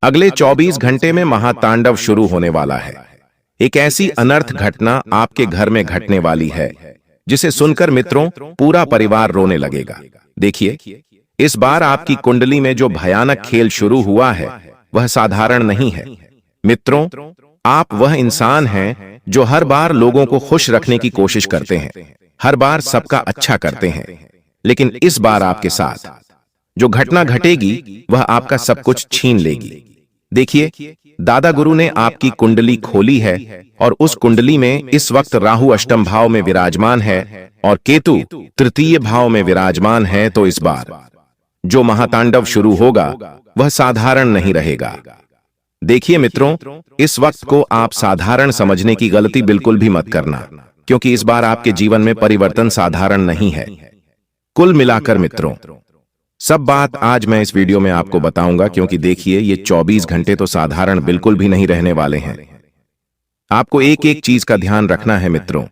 अगले 24 घंटे में महातांडव शुरू होने वाला है। एक ऐसी अनर्थ घटना आपके घर में घटने वाली है जिसे सुनकर मित्रों पूरा परिवार रोने लगेगा। देखिए, इस बार आपकी कुंडली में जो भयानक खेल शुरू हुआ है वह साधारण नहीं है। मित्रों, आप वह इंसान हैं जो हर बार लोगों को खुश रखने की कोशिश करते हैं, हर बार सबका अच्छा करते हैं, लेकिन इस बार आपके साथ जो घटना घटेगी वह आपका सब कुछ छीन लेगी। देखिए, दादा गुरु ने आपकी कुंडली खोली है और उस कुंडली में इस वक्त राहु अष्टम भाव में विराजमान है और केतु तृतीय भाव में विराजमान है। तो इस बार जो महातांडव शुरू होगा वह साधारण नहीं रहेगा। देखिए मित्रों, इस वक्त को आप साधारण समझने की गलती बिल्कुल भी मत करना, क्योंकि इस बार आपके जीवन में परिवर्तन साधारण नहीं है। कुल मिलाकर मित्रों, सब बात आज मैं इस वीडियो में आपको बताऊंगा, क्योंकि देखिए ये 24 घंटे तो साधारण बिल्कुल भी नहीं रहने वाले हैं। आपको एक एक चीज का ध्यान रखना है मित्रों,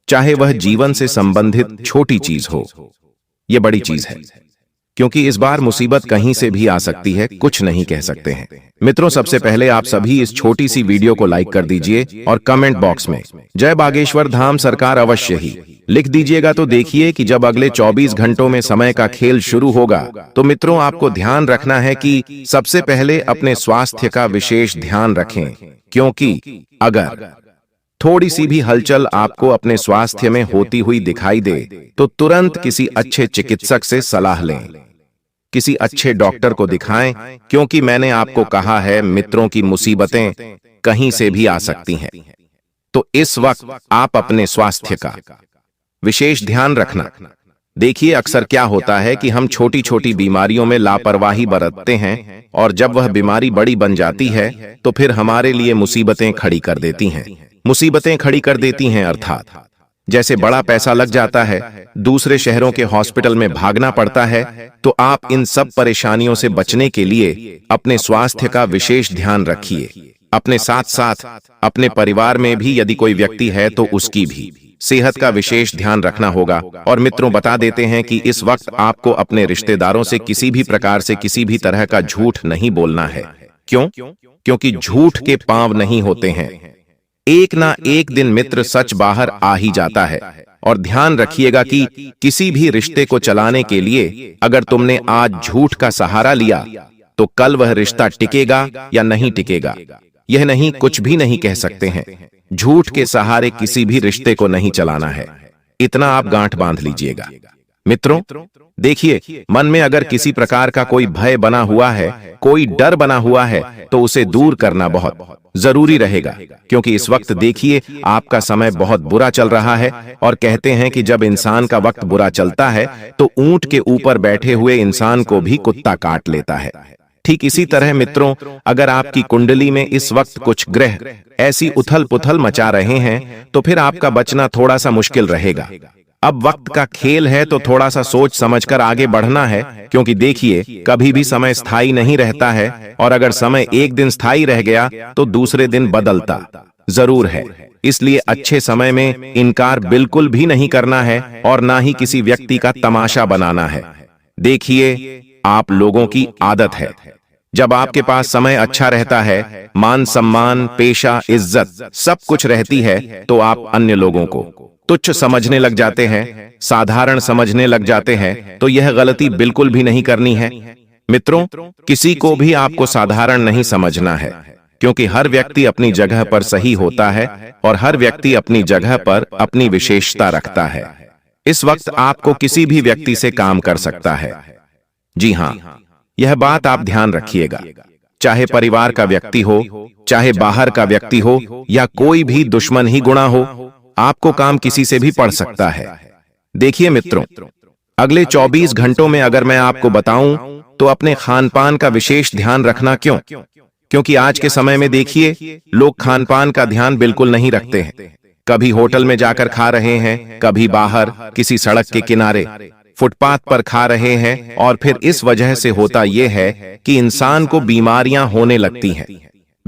चाहे वह जीवन से संबंधित छोटी चीज हो, यह बड़ी चीज है, क्योंकि इस बार मुसीबत कहीं से भी आ सकती है, कुछ नहीं कह सकते हैं। मित्रों, सबसे पहले आप सभी इस छोटी सी वीडियो को लाइक कर दीजिए और कमेंट बॉक्स में जय बागेश्वर धाम सरकार अवश्य ही लिख दीजिएगा। तो देखिए कि जब अगले 24 घंटों में समय का खेल शुरू होगा तो मित्रों आपको ध्यान रखना है कि सबसे पहले अपने स्वास्थ्य का विशेष ध्यान रखें, क्योंकि अगर थोड़ी सी भी हलचल आपको अपने स्वास्थ्य में होती हुई दिखाई दे तो तुरंत किसी अच्छे चिकित्सक से सलाह लें, किसी अच्छे डॉक्टर को दिखाएं, क्योंकि मैंने आपको कहा है मित्रों की मुसीबतें कहीं से भी आ सकती हैं। तो इस वक्त आप अपने स्वास्थ्य का विशेष ध्यान रखना। देखिए, अक्सर क्या होता है कि हम छोटी छोटी बीमारियों में लापरवाही बरतते हैं और जब वह बीमारी बड़ी बन जाती है तो फिर हमारे लिए मुसीबतें खड़ी कर देती हैं। मुसीबतें खड़ी कर देती हैं अर्थात जैसे बड़ा पैसा लग जाता है, दूसरे शहरों के हॉस्पिटल में भागना पड़ता है। तो आप इन सब परेशानियों से बचने के लिए अपने स्वास्थ्य का विशेष ध्यान रखिए। अपने साथ साथ अपने परिवार में भी यदि कोई व्यक्ति है तो उसकी भी सेहत का विशेष ध्यान रखना होगा। और मित्रों, बता देते हैं कि इस वक्त आपको अपने रिश्तेदारों से किसी भी प्रकार से किसी भी तरह का झूठ नहीं बोलना है। क्यों? क्योंकि झूठ के पांव नहीं होते हैं, एक ना एक दिन मित्र सच बाहर आ ही जाता है। और ध्यान रखिएगा कि किसी भी रिश्ते को चलाने के लिए अगर तुमने आज झूठ का सहारा लिया तो कल वह रिश्ता टिकेगा या नहीं टिकेगा, यह नहीं कुछ भी नहीं कह सकते हैं। झूठ के सहारे किसी भी रिश्ते को नहीं चलाना है, इतना आप गांठ बांध लीजिएगा। मित्रों, देखिए, मन में अगर किसी प्रकार का कोई भय बना हुआ है, कोई डर बना हुआ है, तो उसे दूर करना बहुत जरूरी रहेगा, क्योंकि इस वक्त देखिए आपका समय बहुत बुरा चल रहा है। और कहते हैं कि जब इंसान का वक्त बुरा चलता है तो ऊंट के ऊपर बैठे हुए इंसान को भी कुत्ता काट लेता है। ठीक इसी तरह मित्रों, अगर आपकी कुंडली में इस वक्त कुछ ग्रह ऐसी उथल पुथल मचा रहे हैं तो फिर आपका बचना थोड़ा सा मुश्किल रहेगा। अब वक्त का खेल है तो थोड़ा सा सोच समझकर आगे बढ़ना है, क्योंकि देखिए कभी भी समय स्थायी नहीं रहता है, और अगर समय एक दिन स्थायी रह गया तो दूसरे दिन बदलता जरूर है। इसलिए अच्छे समय में इनकार बिल्कुल भी नहीं करना है और ना ही किसी व्यक्ति का तमाशा बनाना है। देखिए, आप लोगों की आदत है, जब आपके पास समय अच्छा रहता है, मान सम्मान, पेशा, इज्जत सब कुछ रहती है, तो आप अन्य लोगों को तुच्छ समझने लग जाते हैं, साधारण समझने लग जाते हैं। तो यह गलती बिल्कुल भी नहीं करनी है। मित्रों, किसी को भी आपको साधारण नहीं समझना है, क्योंकि हर व्यक्ति अपनी जगह पर सही होता है और हर व्यक्ति अपनी जगह पर अपनी विशेषता रखता है। इस वक्त आपको किसी भी व्यक्ति से काम कर सकता है। जी हां, यह बात आप ध्यान रखिएगा, चाहे परिवार का व्यक्ति हो, चाहे बाहर का व्यक्ति हो, या कोई भी दुश्मन ही गुणा हो, आपको काम किसी से भी पड़ सकता है। देखिए मित्रों, अगले 24 घंटों में अगर मैं आपको बताऊं तो अपने खान पान का विशेष ध्यान रखना। क्यों? क्योंकि आज के समय में देखिए लोग खान पान का ध्यान बिल्कुल नहीं रखते हैं। कभी होटल में जाकर खा रहे हैं, कभी बाहर किसी सड़क के किनारे फुटपाथ पर खा रहे हैं, और फिर इस वजह से होता यह है कि इंसान को बीमारियां होने लगती हैं।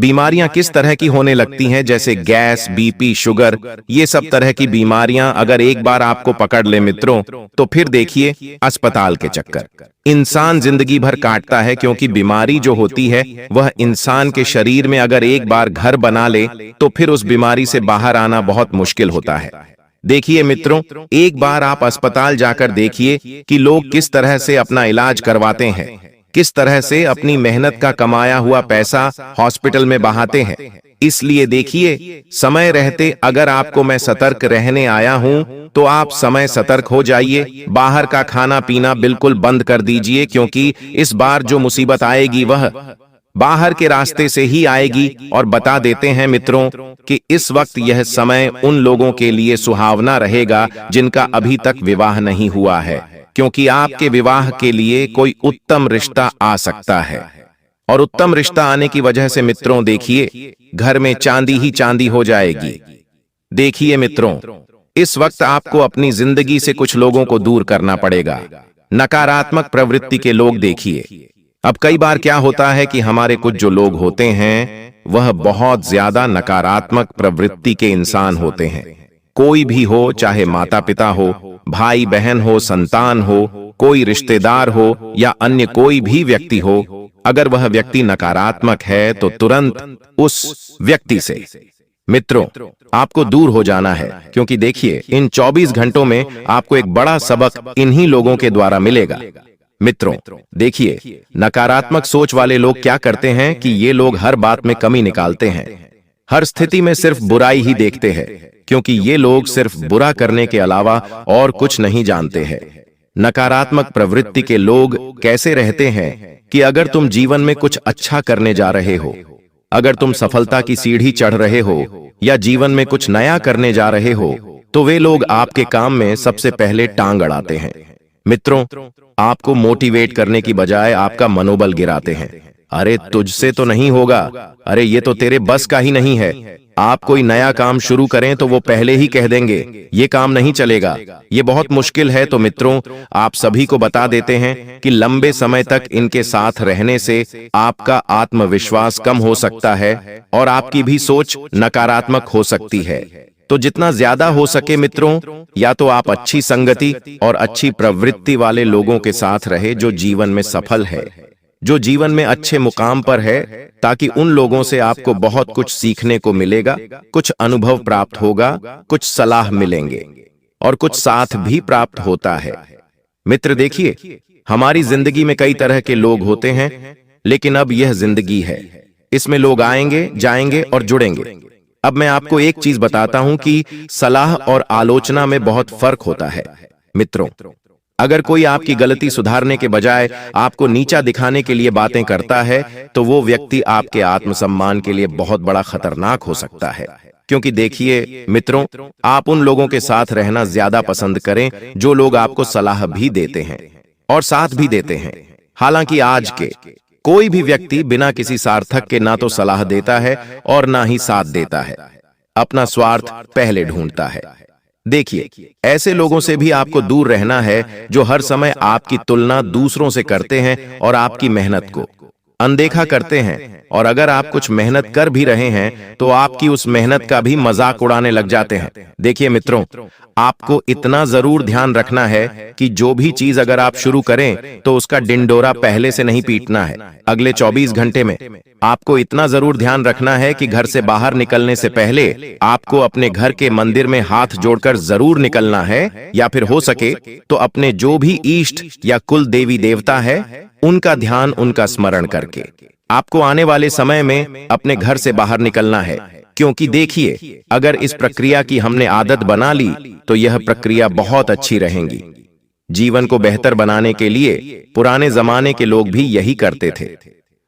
बीमारियां किस तरह की होने लगती हैं, जैसे गैस, बीपी, शुगर, ये सब तरह की बीमारियां अगर एक बार आपको पकड़ ले मित्रों, तो फिर देखिए अस्पताल के चक्कर इंसान जिंदगी भर काटता है, क्योंकि बीमारी जो होती है वह इंसान के शरीर में अगर एक बार घर बना ले तो फिर उस बीमारी से बाहर आना बहुत मुश्किल होता है। देखिए मित्रों, एक बार आप अस्पताल जाकर देखिए कि लोग किस तरह से अपना इलाज करवाते हैं, किस तरह से अपनी मेहनत का कमाया हुआ पैसा हॉस्पिटल में बहाते हैं। इसलिए देखिए, समय रहते अगर आपको मैं सतर्क रहने आया हूं तो आप समय सतर्क हो जाइए। बाहर का खाना पीना बिल्कुल बंद कर दीजिए, क्योंकि इस बार जो मुसीबत आएगी वह बाहर के रास्ते से ही आएगी। और बता देते हैं मित्रों कि इस वक्त यह समय उन लोगों के लिए सुहावना रहेगा जिनका अभी तक विवाह नहीं हुआ है, क्योंकि आपके विवाह के लिए कोई उत्तम रिश्ता आ सकता है। और उत्तम रिश्ता आने की वजह से मित्रों देखिए, घर में चांदी ही चांदी हो जाएगी। देखिए मित्रों, इस वक्त आपको अपनी जिंदगी से कुछ लोगों को दूर करना पड़ेगा। नकारात्मक प्रवृत्ति के लोग देखिए, अब कई बार क्या होता है कि हमारे कुछ जो लोग होते हैं वह बहुत ज्यादा नकारात्मक प्रवृत्ति के इंसान होते हैं। कोई भी हो, चाहे माता पिता हो, भाई बहन हो, संतान हो, कोई रिश्तेदार हो या अन्य कोई भी व्यक्ति हो, अगर वह व्यक्ति नकारात्मक है तो तुरंत उस व्यक्ति से मित्रों आपको दूर हो जाना है, क्योंकि देखिए इन 24 घंटों में आपको एक बड़ा सबक इन्हीं लोगों के द्वारा मिलेगा। मित्रों देखिए, नकारात्मक सोच वाले लोग क्या करते हैं कि ये लोग हर बात में कमी निकालते हैं, हर स्थिति में सिर्फ बुराई ही देखते हैं, क्योंकि ये लोग सिर्फ बुरा करने के अलावा और कुछ नहीं जानते हैं। नकारात्मक प्रवृत्ति के लोग कैसे रहते हैं कि अगर तुम जीवन में कुछ अच्छा करने जा रहे हो, अगर तुम सफलता की सीढ़ी चढ़ रहे हो या जीवन में कुछ नया करने जा रहे हो, तो वे लोग आपके काम में सबसे पहले टांग अड़ाते हैं। मित्रों, आपको मोटिवेट करने की बजाय आपका मनोबल गिराते हैं। अरे तुझसे तो नहीं होगा, अरे ये तो तेरे बस का ही नहीं है। आप कोई नया काम शुरू करें तो वो पहले ही कह देंगे ये काम नहीं चलेगा, ये बहुत मुश्किल है। तो मित्रों, आप सभी को बता देते हैं कि लंबे समय तक इनके साथ रहने से आपका आत्मविश्वास कम हो सकता है और आपकी भी सोच नकारात्मक हो सकती है। तो जितना ज्यादा हो सके मित्रों, या तो आप अच्छी संगति और अच्छी प्रवृत्ति वाले लोगों के साथ रहे जो जीवन में सफल है, जो जीवन में अच्छे मुकाम पर है, ताकि उन लोगों से आपको बहुत कुछ सीखने को मिलेगा, कुछ अनुभव प्राप्त होगा, कुछ सलाह मिलेंगे और कुछ साथ भी प्राप्त होता है। मित्र देखिए, हमारी जिंदगी में कई तरह के लोग होते हैं, लेकिन अब यह जिंदगी है, इसमें लोग आएंगे, जाएंगे और जुड़ेंगे। अब मैं आपको एक चीज बताता हूं कि सलाह और आलोचना में बहुत फर्क होता है। मित्रों, अगर कोई आपकी गलती सुधारने के बजाय आपको नीचा दिखाने के लिए बातें करता है, तो वो व्यक्ति आपके आत्मसम्मान के लिए बहुत बड़ा खतरनाक हो सकता है। क्योंकि देखिए मित्रों, आप उन लोगों के साथ रहना ज्यादा पसंद करें जो लोग आपको सलाह भी देते हैं और साथ भी देते हैं। हालांकि आज के कोई भी व्यक्ति बिना किसी सार्थक के ना तो सलाह देता है और ना ही साथ देता है, अपना स्वार्थ पहले ढूंढता है। देखिए, ऐसे लोगों से भी आपको दूर रहना है जो हर समय आपकी तुलना दूसरों से करते हैं और आपकी मेहनत को अनदेखा करते हैं। और अगर आप कुछ मेहनत कर भी रहे हैं तो आपकी उस मेहनत का भी मजाक उड़ाने लग जाते हैं। देखिए मित्रों, आपको इतना जरूर ध्यान रखना है कि जो भी चीज अगर आप शुरू करें तो उसका डिंडोरा पहले से नहीं पीटना है। अगले 24 घंटे में आपको इतना जरूर ध्यान रखना है कि घर से बाहर निकलने से पहले आपको अपने घर के मंदिर में हाथ जोड़कर जरूर निकलना है, या फिर हो सके तो अपने जो भी इष्ट या कुल देवी देवता है उनका ध्यान, उनका स्मरण करके आपको आने वाले समय में अपने घर से बाहर निकलना है। क्योंकि देखिए, अगर इस प्रक्रिया की हमने आदत बना ली तो यह प्रक्रिया बहुत अच्छी रहेगी। जीवन को बेहतर बनाने के लिए पुराने जमाने के लोग भी यही करते थे।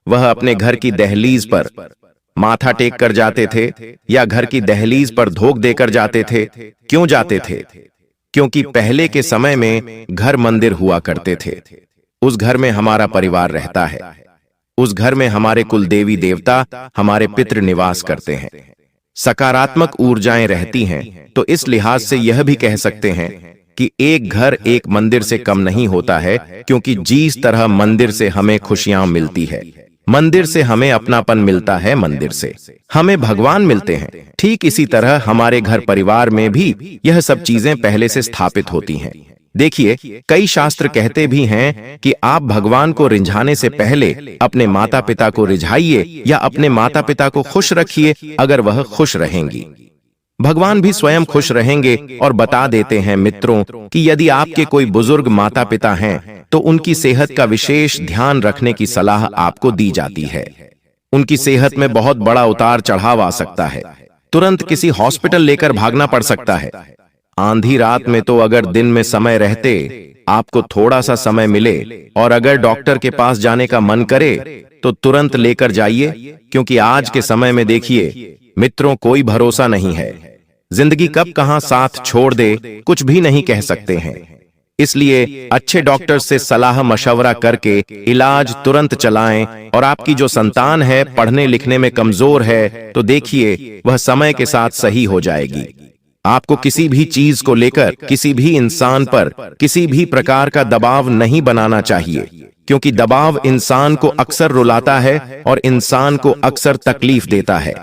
वह अपने घर की दहलीज पर माथा टेक कर जाते थे या घर की दहलीज पर धोख देकर जाते थे। क्यों जाते थे? क्योंकि पहले के समय में घर मंदिर हुआ करते थे। उस घर में हमारा परिवार रहता है, उस घर में हमारे कुल देवी देवता, हमारे पितृ निवास करते हैं, सकारात्मक ऊर्जाएं रहती हैं। तो इस लिहाज से यह भी कह सकते हैं कि एक घर एक मंदिर से कम नहीं होता है, क्योंकि जिस तरह मंदिर से हमें खुशियां मिलती है, मंदिर से हमें अपनापन मिलता है, मंदिर से हमें भगवान मिलते हैं। ठीक इसी तरह हमारे घर परिवार में भी यह सब चीजें पहले से स्थापित होती हैं। देखिए, कई शास्त्र कहते भी हैं कि आप भगवान को रिझाने से पहले अपने माता पिता को रिझाइए या अपने माता पिता को खुश रखिए। अगर वह खुश रहेंगी, भगवान भी स्वयं खुश रहेंगे। और बता देते हैं मित्रों कि यदि आपके कोई बुजुर्ग माता पिता हैं तो उनकी सेहत का विशेष ध्यान रखने की सलाह आपको दी जाती है। उनकी सेहत में बहुत बड़ा उतार चढ़ाव आ सकता है, तुरंत किसी हॉस्पिटल लेकर भागना पड़ सकता है। आंधी रात में तो अगर दिन में समय रहते आपको थोड़ा सा समय मिले और अगर डॉक्टर के पास जाने का मन करे तो तुरंत लेकर जाइए, क्योंकि आज के समय में देखिए मित्रों, कोई भरोसा नहीं है। जिंदगी कब कहां साथ छोड़ दे कुछ भी नहीं कह सकते हैं। इसलिए अच्छे डॉक्टर से सलाह मशवरा करके इलाज तुरंत चलाएं। और आपकी जो संतान है पढ़ने लिखने में कमजोर है तो देखिए वह समय के साथ सही हो जाएगी। आपको किसी भी चीज को लेकर, किसी भी इंसान पर किसी भी प्रकार का दबाव नहीं बनाना चाहिए, क्योंकि दबाव इंसान को अक्सर रुलाता है और इंसान को अक्सर तकलीफ देता है।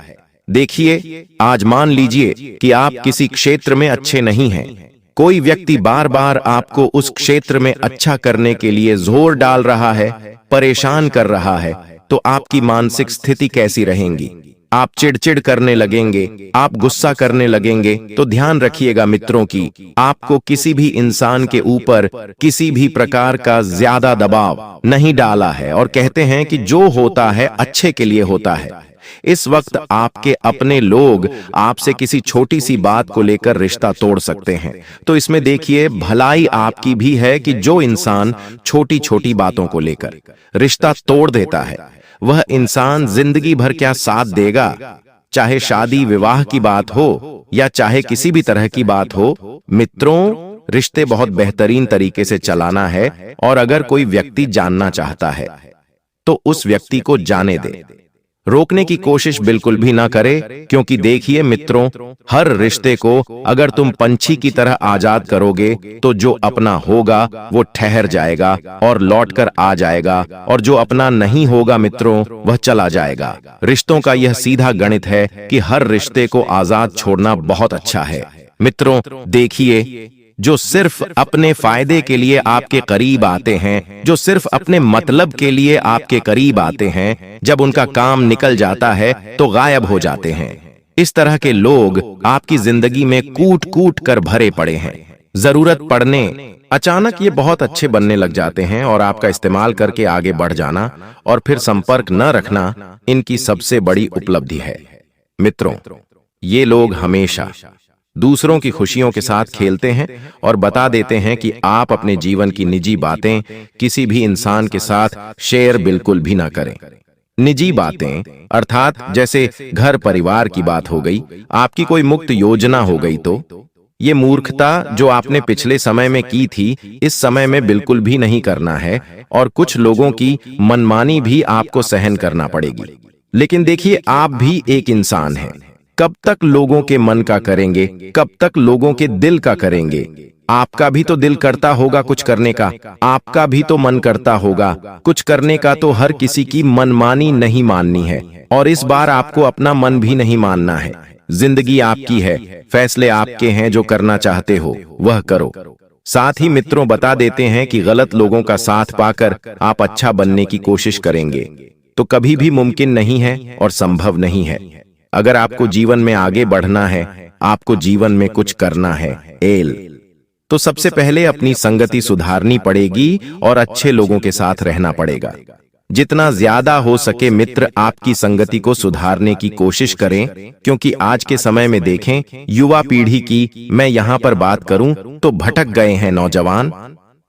देखिए, आज मान लीजिए कि आप किसी क्षेत्र में अच्छे नहीं हैं, कोई व्यक्ति बार बार आपको उस क्षेत्र में अच्छा करने के लिए जोर डाल रहा है, परेशान कर रहा है, तो आपकी मानसिक स्थिति कैसी रहेगी? आप चिड़चिड़ करने लगेंगे, आप गुस्सा करने लगेंगे। तो ध्यान रखिएगा मित्रों की आपको किसी भी इंसान के ऊपर किसी भी प्रकार का ज्यादा दबाव नहीं डाला है। और कहते हैं कि जो होता है अच्छे के लिए होता है। इस वक्त आपके अपने लोग आपसे किसी छोटी सी बात को लेकर रिश्ता तोड़ सकते हैं, तो इसमें देखिए भलाई आपकी भी है कि जो इंसान छोटी छोटी बातों को लेकर रिश्ता तोड़ देता है वह इंसान जिंदगी भर क्या साथ देगा? चाहे शादी विवाह की बात हो या चाहे किसी भी तरह की बात हो, मित्रों रिश्ते बहुत बेहतरीन तरीके से चलाना है। और अगर कोई व्यक्ति जानना चाहता है तो उस व्यक्ति को जाने दे, रोकने की कोशिश बिल्कुल भी ना करे। क्योंकि देखिए मित्रों, हर रिश्ते को अगर तुम पंछी की तरह आजाद करोगे तो जो अपना होगा वो ठहर जाएगा और लौटकर आ जाएगा, और जो अपना नहीं होगा मित्रों वह चला जाएगा। रिश्तों का यह सीधा गणित है कि हर रिश्ते को आजाद छोड़ना बहुत अच्छा है। मित्रों देखिए, जो सिर्फ अपने फायदे के लिए आपके करीब आते हैं, जो सिर्फ अपने मतलब के लिए आपके करीब आते हैं, जब उनका काम निकल जाता है तो गायब हो जाते हैं। इस तरह के लोग आपकी जिंदगी में कूट कूट कर भरे पड़े हैं। जरूरत पड़ने अचानक ये बहुत अच्छे बनने लग जाते हैं और आपका इस्तेमाल करके आगे बढ़ जाना और फिर संपर्क न रखना इनकी सबसे बड़ी उपलब्धि है। मित्रों, ये लोग हमेशा दूसरों की खुशियों के साथ खेलते हैं और बता देते हैं कि आप अपने जीवन की निजी बातें किसी भी इंसान के साथ शेयर बिल्कुल भी ना करें। निजी बातें अर्थात जैसे घर परिवार की बात हो गई, आपकी कोई मुक्त योजना हो गई, तो ये मूर्खता जो आपने पिछले समय में की थी इस समय में बिल्कुल भी नहीं करना है। और कुछ लोगों की मनमानी भी आपको सहन करना पड़ेगी। लेकिन देखिए, आप भी एक इंसान हैं। कब तक लोगों के मन का करेंगे? कब तक लोगों के दिल का करेंगे? आपका भी तो दिल करता होगा कुछ करने का, आपका भी तो मन करता होगा कुछ करने का। तो हर किसी की मनमानी नहीं माननी है और इस बार आपको अपना मन भी नहीं मानना है। जिंदगी आपकी है, फैसले आपके हैं। जो करना चाहते हो वह करो। साथ ही मित्रों बता देते हैं कि गलत लोगों का साथ पाकर आप अच्छा बनने की कोशिश करेंगे तो कभी भी मुमकिन नहीं है और संभव नहीं है। अगर आपको जीवन में आगे बढ़ना है, आपको जीवन में कुछ करना है तो सबसे पहले अपनी संगति सुधारनी पड़ेगी और अच्छे लोगों के साथ रहना पड़ेगा। जितना ज्यादा हो सके मित्र आपकी संगति को सुधारने की कोशिश करें, क्योंकि आज के समय में देखें युवा पीढ़ी की मैं यहाँ पर बात करूं तो भटक गए हैं नौजवान।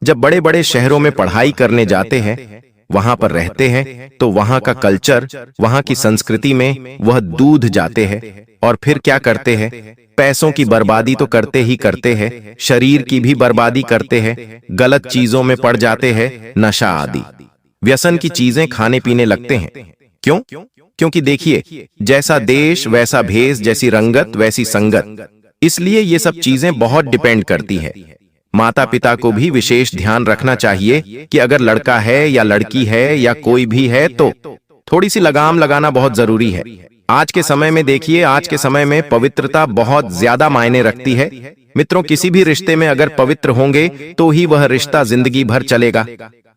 जब बड़े बड़े शहरों में पढ़ाई करने जाते हैं, वहां पर रहते हैं तो वहां का कल्चर, वहां की संस्कृति में वह दूध जाते हैं और फिर क्या करते हैं? पैसों की बर्बादी तो करते ही करते हैं, शरीर की भी बर्बादी करते हैं, गलत चीजों में पड़ जाते हैं, नशा आदि व्यसन की चीजें खाने पीने लगते हैं। क्यों? क्योंकि देखिए, जैसा देश वैसा भेष, जैसी रंगत वैसी संगत। इसलिए ये सब चीजें बहुत डिपेंड करती है। माता पिता को भी विशेष ध्यान रखना चाहिए कि अगर लड़का है या लड़की है या कोई भी है तो थोड़ी सी लगाम लगाना बहुत जरूरी है। आज के समय में देखिए, आज के समय में पवित्रता बहुत ज्यादा मायने रखती है। मित्रों, किसी भी रिश्ते में अगर पवित्र होंगे तो ही वह रिश्ता जिंदगी भर चलेगा।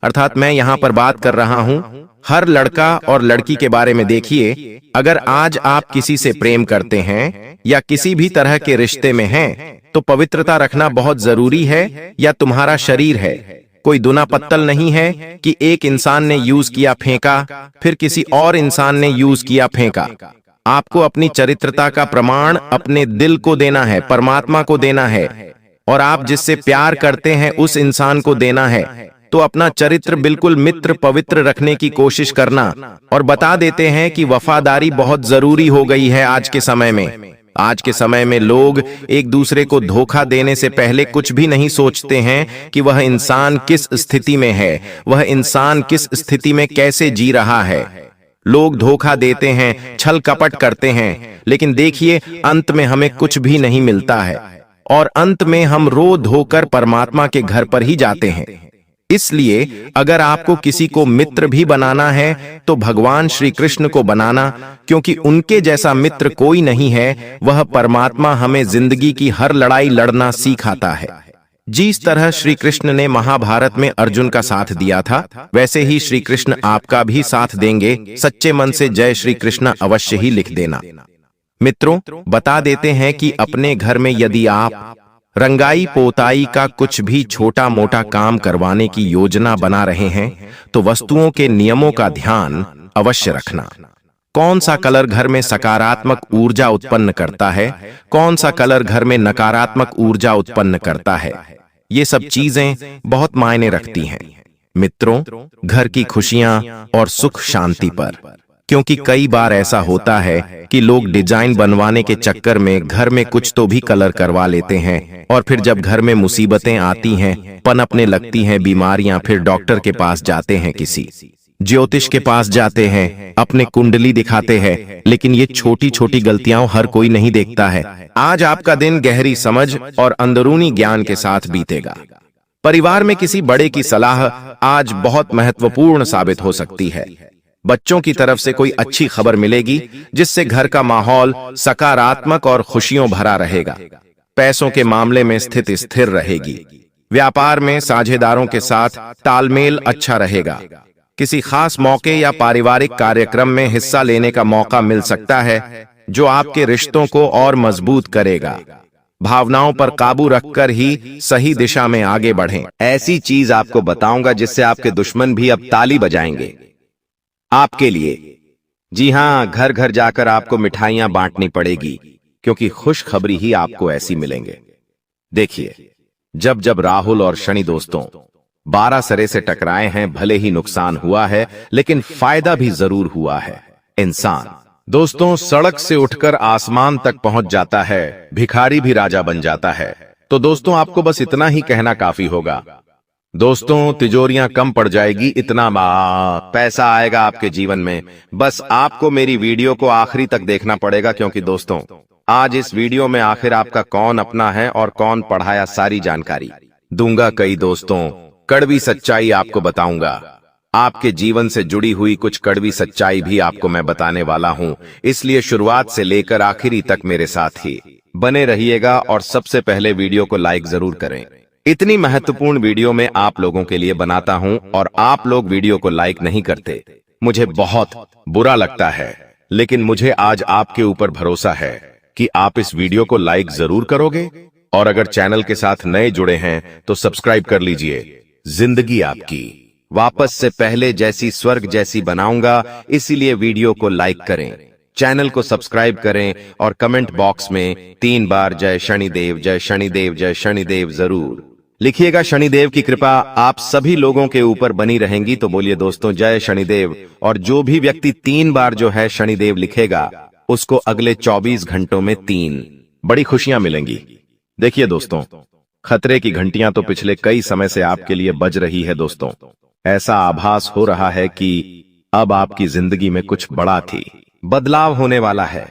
अर्थात मैं यहाँ पर बात कर रहा हूँ हर लड़का और लड़की के बारे में। देखिए, अगर आज आप किसी से प्रेम करते हैं या किसी भी तरह के रिश्ते में हैं, तो पवित्रता रखना बहुत जरूरी है। या तुम्हारा शरीर है, कोई दुना पत्तल नहीं है कि एक इंसान ने यूज किया फेंका, फिर किसी और इंसान ने यूज किया फेंका। आपको अपनी चरित्रता का प्रमाण अपने दिल को देना है, परमात्मा को देना है, और आप जिससे प्यार करते हैं उस इंसान को देना है। तो अपना चरित्र बिल्कुल मित्र पवित्र रखने की कोशिश करना। और बता देते हैं कि वफादारी बहुत जरूरी हो गई है आज के समय में। आज के समय में लोग एक दूसरे को धोखा देने से पहले कुछ भी नहीं सोचते हैं कि वह इंसान किस स्थिति में है, वह इंसान किस स्थिति में कैसे जी रहा है। लोग धोखा देते हैं, छल कपट करते हैं, लेकिन देखिए अंत में हमें कुछ भी नहीं मिलता है, और अंत में हम रो धोकर परमात्मा के घर पर ही जाते हैं। इसलिए अगर आपको किसी को मित्र भी बनाना है तो भगवान श्री कृष्ण को बनाना, क्योंकि उनके जैसा मित्र कोई नहीं है। वह परमात्मा हमें जिंदगी की हर लड़ाई लड़ना सिखाता है। जिस तरह श्री कृष्ण ने महाभारत में अर्जुन का साथ दिया था, वैसे ही श्री कृष्ण आपका भी साथ देंगे। सच्चे मन से जय श्री कृष्ण अवश्य ही लिख देना। मित्रों, बता देते हैं कि अपने घर में यदि आप रंगाई पोताई का कुछ भी छोटा मोटा काम करवाने की योजना बना रहे हैं, तो वस्तुओं के नियमों का ध्यान अवश्य रखना। कौन सा कलर घर में सकारात्मक ऊर्जा उत्पन्न करता है, कौन सा कलर घर में नकारात्मक ऊर्जा उत्पन्न करता है, ये सब चीजें बहुत मायने रखती हैं। मित्रों, घर की खुशियां और सुख शांति पर, क्योंकि कई बार ऐसा होता है कि लोग डिजाइन बनवाने के चक्कर में घर में कुछ तो भी कलर करवा लेते हैं, और फिर जब घर में मुसीबतें आती हैं, पनपने लगती हैं बीमारियां, फिर डॉक्टर के पास जाते हैं, किसी ज्योतिष के पास जाते हैं, अपने कुंडली दिखाते हैं, लेकिन ये छोटी छोटी गलतियां हर कोई नहीं देखता है। आज आपका दिन गहरी समझ और अंदरूनी ज्ञान के साथ बीतेगा। परिवार में किसी बड़े की सलाह आज बहुत महत्वपूर्ण साबित हो सकती है। बच्चों की तरफ से कोई अच्छी खबर मिलेगी जिससे घर का माहौल सकारात्मक और खुशियों भरा रहेगा। पैसों के मामले में स्थिति स्थिर रहेगी। व्यापार में साझेदारों के साथ तालमेल अच्छा रहेगा। किसी खास मौके या पारिवारिक कार्यक्रम में हिस्सा लेने का मौका मिल सकता है, जो आपके रिश्तों को और मजबूत करेगा। भावनाओं पर काबू रखकर ही सही दिशा में आगे बढ़ें। ऐसी चीज आपको बताऊंगा जिससे आपके दुश्मन भी अब ताली बजाएंगे आपके लिए। जी हां, घर घर जाकर आपको मिठाइयां बांटनी पड़ेगी, क्योंकि खुशखबरी ही आपको ऐसी मिलेंगे। देखिए, जब जब राहुल और शनि दोस्तों 12 सरे से टकराए हैं, भले ही नुकसान हुआ है लेकिन फायदा भी जरूर हुआ है। इंसान दोस्तों सड़क से उठकर आसमान तक पहुंच जाता है, भिखारी भी राजा बन जाता है। तो दोस्तों आपको बस इतना ही कहना काफी होगा। दोस्तों तिजोरियां कम पड़ जाएगी, इतना पैसा आएगा आपके जीवन में। बस आपको मेरी वीडियो को आखिरी तक देखना पड़ेगा, क्योंकि दोस्तों आज इस वीडियो में आखिर आपका कौन अपना है और कौन पढ़ाया सारी जानकारी दूंगा। कई दोस्तों कड़वी सच्चाई आपको बताऊंगा। आपके जीवन से जुड़ी हुई कुछ कड़वी सच्चाई भी आपको मैं बताने वाला हूं, इसलिए शुरुआत से लेकर आखिरी तक मेरे साथ ही बने रहिएगा। और सबसे पहले वीडियो को लाइक जरूर करें। इतनी महत्वपूर्ण वीडियो मैं आप लोगों के लिए बनाता हूं और आप लोग वीडियो को लाइक नहीं करते, मुझे बहुत बुरा लगता है। लेकिन मुझे आज आपके ऊपर भरोसा है कि आप इस वीडियो को लाइक जरूर करोगे, और अगर चैनल के साथ नए जुड़े हैं तो सब्सक्राइब कर लीजिए। जिंदगी आपकी वापस से पहले जैसी स्वर्ग जैसी बनाऊंगा, इसीलिए वीडियो को लाइक करें, चैनल को सब्सक्राइब करें और कमेंट बॉक्स में 3 बार जय शनिदेव जय शनिदेव जय शनिदेव जरूर लिखिएगा। शनिदेव की कृपा आप सभी लोगों के ऊपर बनी रहेंगी। तो बोलिए दोस्तों जय शनिदेव। और जो भी व्यक्ति 3 बार जो है शनिदेव लिखेगा, उसको अगले 24 घंटों में 3 बड़ी खुशियां मिलेंगी। देखिए दोस्तों, खतरे की घंटियां तो पिछले कई समय से आपके लिए बज रही है। दोस्तों ऐसा आभास हो रहा है कि अब आपकी जिंदगी में कुछ बड़ा थी बदलाव होने वाला है,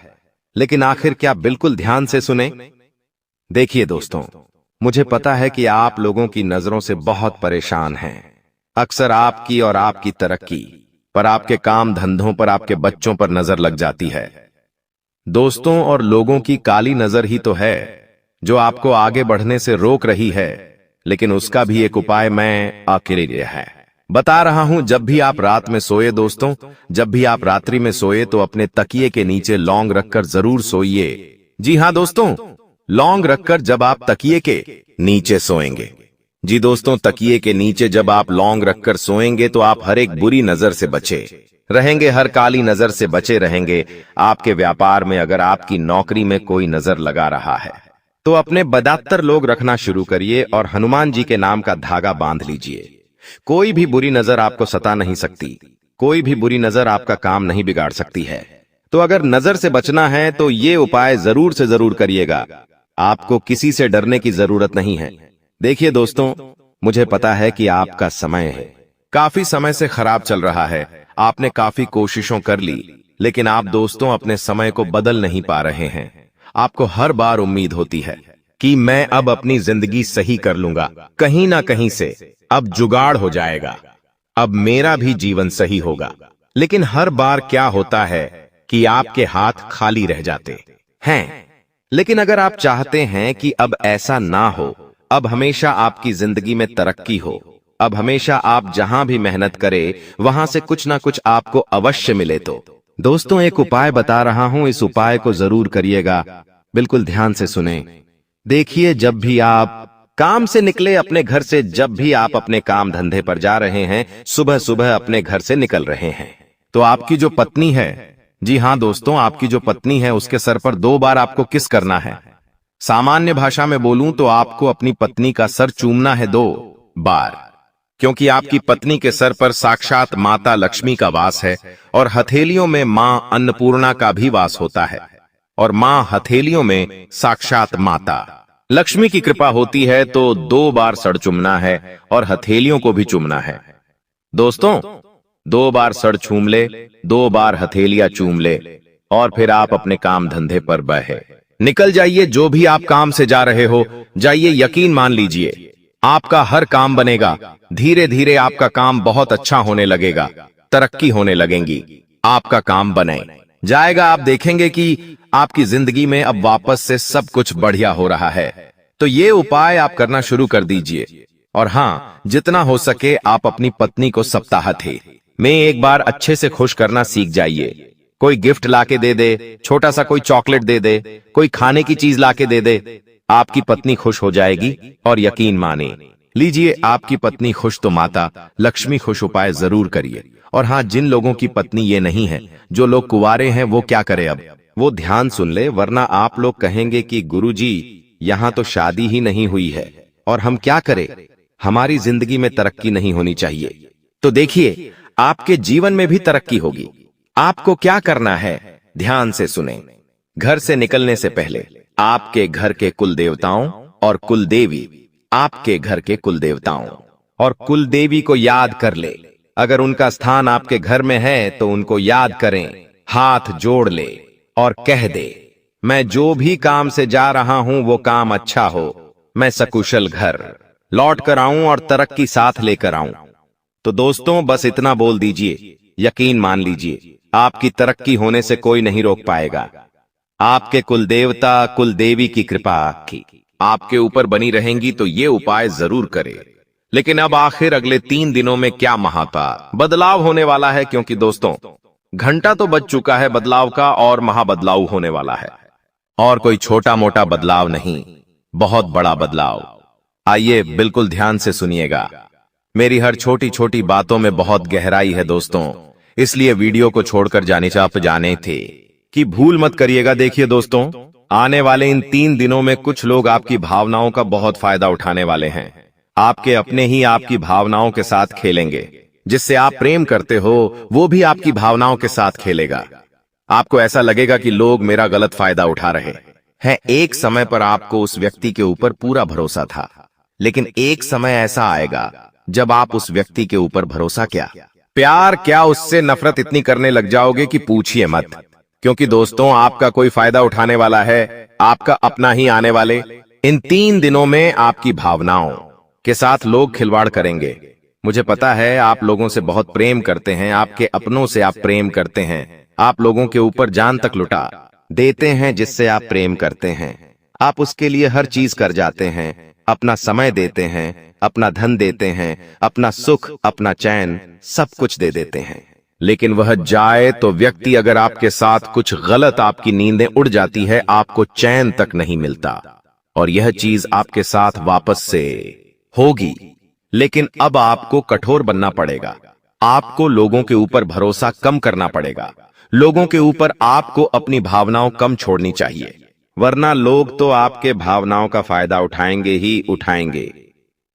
लेकिन आखिर क्या? बिल्कुल ध्यान से सुने। देखिए दोस्तों, मुझे पता है कि आप लोगों की नजरों से बहुत परेशान हैं। अक्सर आपकी और आपकी तरक्की पर आपके काम धंधों पर, आपके बच्चों पर नजर लग जाती है। दोस्तों और लोगों की काली नजर ही तो है जो आपको आगे बढ़ने से रोक रही है, लेकिन उसका भी एक उपाय मैं आखिरी है बता रहा हूं। जब भी आप रात में सोए दोस्तों, जब भी आप रात्रि में सोए तो अपने तकिए के नीचे लौंग रखकर जरूर सोइए। जी हां दोस्तों, लौंग रखकर जब आप तकिए के नीचे सोएंगे, जी दोस्तों, तकिए के नीचे जब आप लौंग रखकर सोएंगे तो आप हर एक बुरी नजर से बचे रहेंगे, हर काली नजर से बचे रहेंगे। आपके व्यापार में अगर आपकी नौकरी में कोई नजर लगा रहा है तो अपने बदतर लोग रखना शुरू करिए और हनुमान जी के नाम का धागा बांध लीजिए। कोई भी बुरी नजर आपको सता नहीं सकती, कोई भी बुरी नजर आपका काम नहीं बिगाड़ सकती है। तो अगर नजर से बचना है तो ये उपाय जरूर से जरूर करिएगा। आपको किसी से डरने की जरूरत नहीं है। देखिए दोस्तों, मुझे पता है कि आपका समय है काफी समय से खराब चल रहा है, आपने काफी कोशिशों कर ली, लेकिन आप दोस्तों अपने समय को बदल नहीं पा रहे हैं। आपको हर बार उम्मीद होती है कि मैं अब अपनी जिंदगी सही कर लूंगा, कहीं ना कहीं से अब जुगाड़ हो जाएगा, अब मेरा भी जीवन सही होगा। लेकिन हर बार क्या होता है कि आपके हाथ खाली रह जाते हैं। लेकिन अगर आप चाहते हैं कि अब ऐसा ना हो, अब हमेशा आपकी जिंदगी में तरक्की हो, अब हमेशा आप जहां भी मेहनत करें वहां से कुछ ना कुछ आपको अवश्य मिले, तो दोस्तों एक उपाय बता रहा हूं, इस उपाय को जरूर करिएगा। बिल्कुल ध्यान से सुने। देखिए, जब भी आप काम से निकले अपने घर से, जब भी आप अपने काम धंधे पर जा रहे हैं, सुबह सुबह अपने घर से निकल रहे हैं, तो आपकी जो पत्नी है, जी हां दोस्तों, आपकी जो पत्नी है उसके सर पर 2 बार आपको किस करना है। सामान्य भाषा में बोलूं तो आपको अपनी पत्नी का सर चूमना है 2 बार, क्योंकि आपकी पत्नी के सर पर साक्षात माता लक्ष्मी का वास है और हथेलियों में मां अन्नपूर्णा का भी वास होता है, और मां हथेलियों में साक्षात माता लक्ष्मी की कृपा होती है। तो 2 बार सर चूमना है और हथेलियों को भी चूमना है। दोस्तों 2 बार सर चूम ले, 2 बार हथेलियां चूम ले, और फिर आप अपने काम धंधे पर बहे निकल जाइए। जो भी आप काम से जा रहे हो जाइए, यकीन मान लीजिए आपका हर काम बनेगा। धीरे धीरे आपका काम बहुत अच्छा होने लगेगा, तरक्की होने लगेंगी, आपका काम बने जाएगा। आप देखेंगे कि आपकी जिंदगी में अब वापस से सब कुछ बढ़िया हो रहा है। तो ये उपाय आप करना शुरू कर दीजिए। और हाँ, जितना हो सके आप अपनी पत्नी को सप्ताह में एक बार अच्छे से खुश करना सीख जाइए। कोई गिफ्ट लाके दे दे, छोटा सा कोई चॉकलेट दे दे, कोई खाने की चीज लाके दे दे, आपकी पत्नी खुश हो जाएगी। और यकीन माने लीजिए, आपकी पत्नी खुश तो माता लक्ष्मी खुश। उपाय जरूर करिए। और हाँ, जिन लोगों की पत्नी ये नहीं है, जो लोग कुंवारे हैं, वो क्या करें अब, वो ध्यान सुन ले, वरना आप लोग कहेंगे कि गुरुजी यहां तो शादी ही नहीं हुई है और हम क्या करें, हमारी जिंदगी में तरक्की नहीं होनी चाहिए। तो देखिए, आपके जीवन में भी तरक्की होगी। आपको क्या करना है, ध्यान से सुने। घर से निकलने से पहले आपके घर के कुल देवताओं और कुल देवी, आपके घर के कुल देवताओं और कुल देवी को याद कर ले। अगर उनका स्थान आपके घर में है तो उनको याद करें, हाथ जोड़ ले और कह दे, मैं जो भी काम से जा रहा हूं वो काम अच्छा हो, मैं सकुशल घर लौट कर आऊं और तरक्की साथ लेकर आऊं। तो दोस्तों बस इतना बोल दीजिए, यकीन मान लीजिए आपकी तरक्की होने से कोई नहीं रोक पाएगा। आपके कुल देवता कुल देवी की कृपा आपके ऊपर बनी रहेंगी। तो ये उपाय जरूर करें। लेकिन अब आखिर अगले 3 दिनों में क्या महापा बदलाव होने वाला है, क्योंकि दोस्तों घंटा तो बज चुका है बदलाव का और महाबदलाव होने वाला है। और कोई छोटा मोटा बदलाव नहीं, बहुत बड़ा बदलाव। आइए बिल्कुल ध्यान से सुनिएगा। मेरी हर छोटी छोटी बातों में बहुत गहराई है दोस्तों, इसलिए वीडियो को छोड़कर जाने थे कि भूल मत करिएगा। देखिए दोस्तों, आने वाले इन 3 दिनों में कुछ लोग आपकी भावनाओं का बहुत फायदा उठाने वाले हैं। आपके अपने ही आपकी भावनाओं के साथ खेलेंगे। जिससे आप प्रेम करते हो वो भी आपकी भावनाओं के साथ खेलेगा। आपको ऐसा लगेगा कि लोग मेरा गलत फायदा उठा रहे हैं। एक समय पर आपको उस व्यक्ति के ऊपर पूरा भरोसा था, लेकिन एक समय ऐसा आएगा जब आप उस व्यक्ति के ऊपर भरोसा क्या, प्यार क्या, उससे नफरत इतनी करने लग जाओगे कि पूछिए मत। क्योंकि दोस्तों आपका कोई फायदा उठाने वाला है, आपका अपना ही आने वाले इन 3 दिनों में आपकी भावनाओं के साथ लोग खिलवाड़ करेंगे। मुझे पता है आप लोगों से बहुत प्रेम करते हैं, आपके अपनों से आप प्रेम करते हैं, आप लोगों के ऊपर जान तक लुटा देते हैं जिससे आप प्रेम करते हैं। आप उसके लिए हर चीज कर जाते हैं, अपना समय देते हैं, अपना धन देते हैं, अपना सुख, अपना चैन, सब कुछ दे देते हैं। लेकिन वह जाए तो व्यक्ति अगर आपके साथ कुछ गलत, आपकी नींदें उड़ जाती है, आपको चैन तक नहीं मिलता और यह चीज आपके साथ वापस से होगी। लेकिन अब आपको कठोर बनना पड़ेगा, आपको लोगों के ऊपर भरोसा कम करना पड़ेगा, लोगों के ऊपर आपको अपनी भावनाओं कम छोड़नी चाहिए, वरना लोग तो आपके भावनाओं का फायदा उठाएंगे ही उठाएंगे।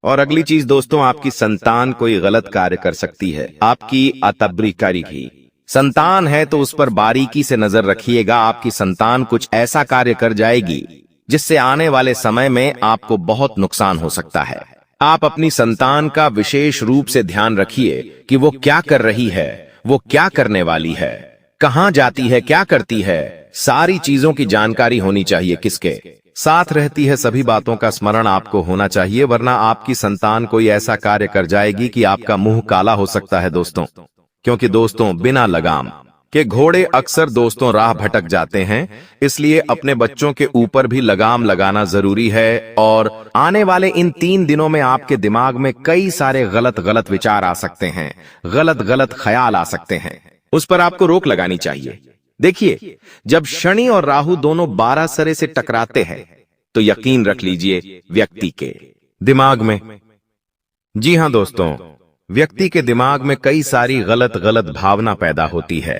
और अगली चीज दोस्तों, आपकी संतान कोई गलत कार्य कर सकती है, आपकी अतबरीकारी की संतान है तो उस पर बारीकी से नजर रखिएगा। आपकी संतान कुछ ऐसा कार्य कर जाएगी जिससे आने वाले समय में आपको बहुत नुकसान हो सकता है। आप अपनी संतान का विशेष रूप से ध्यान रखिए कि वो क्या कर रही है, वो क्या करने वाली है, कहां जाती है, क्या करती है, सारी चीजों की जानकारी होनी चाहिए, किसके साथ रहती है, सभी बातों का स्मरण आपको होना चाहिए, वरना आपकी संतान कोई ऐसा कार्य कर जाएगी कि आपका मुंह काला हो सकता है दोस्तों। क्योंकि दोस्तों, बिना लगाम के घोड़े अक्सर दोस्तों राह भटक जाते हैं, इसलिए अपने बच्चों के ऊपर भी लगाम लगाना जरूरी है। और आने वाले इन 3 दिनों में आपके दिमाग में कई सारे गलत गलत विचार आ सकते हैं, गलत गलत ख्याल आ सकते हैं, उस पर आपको रोक लगानी चाहिए। देखिए, जब शनि और राहु दोनों 12 सरे से टकराते हैं तो यकीन रख लीजिए व्यक्ति के दिमाग में, जी हां दोस्तों, व्यक्ति के दिमाग में कई सारी गलत गलत भावना पैदा होती है।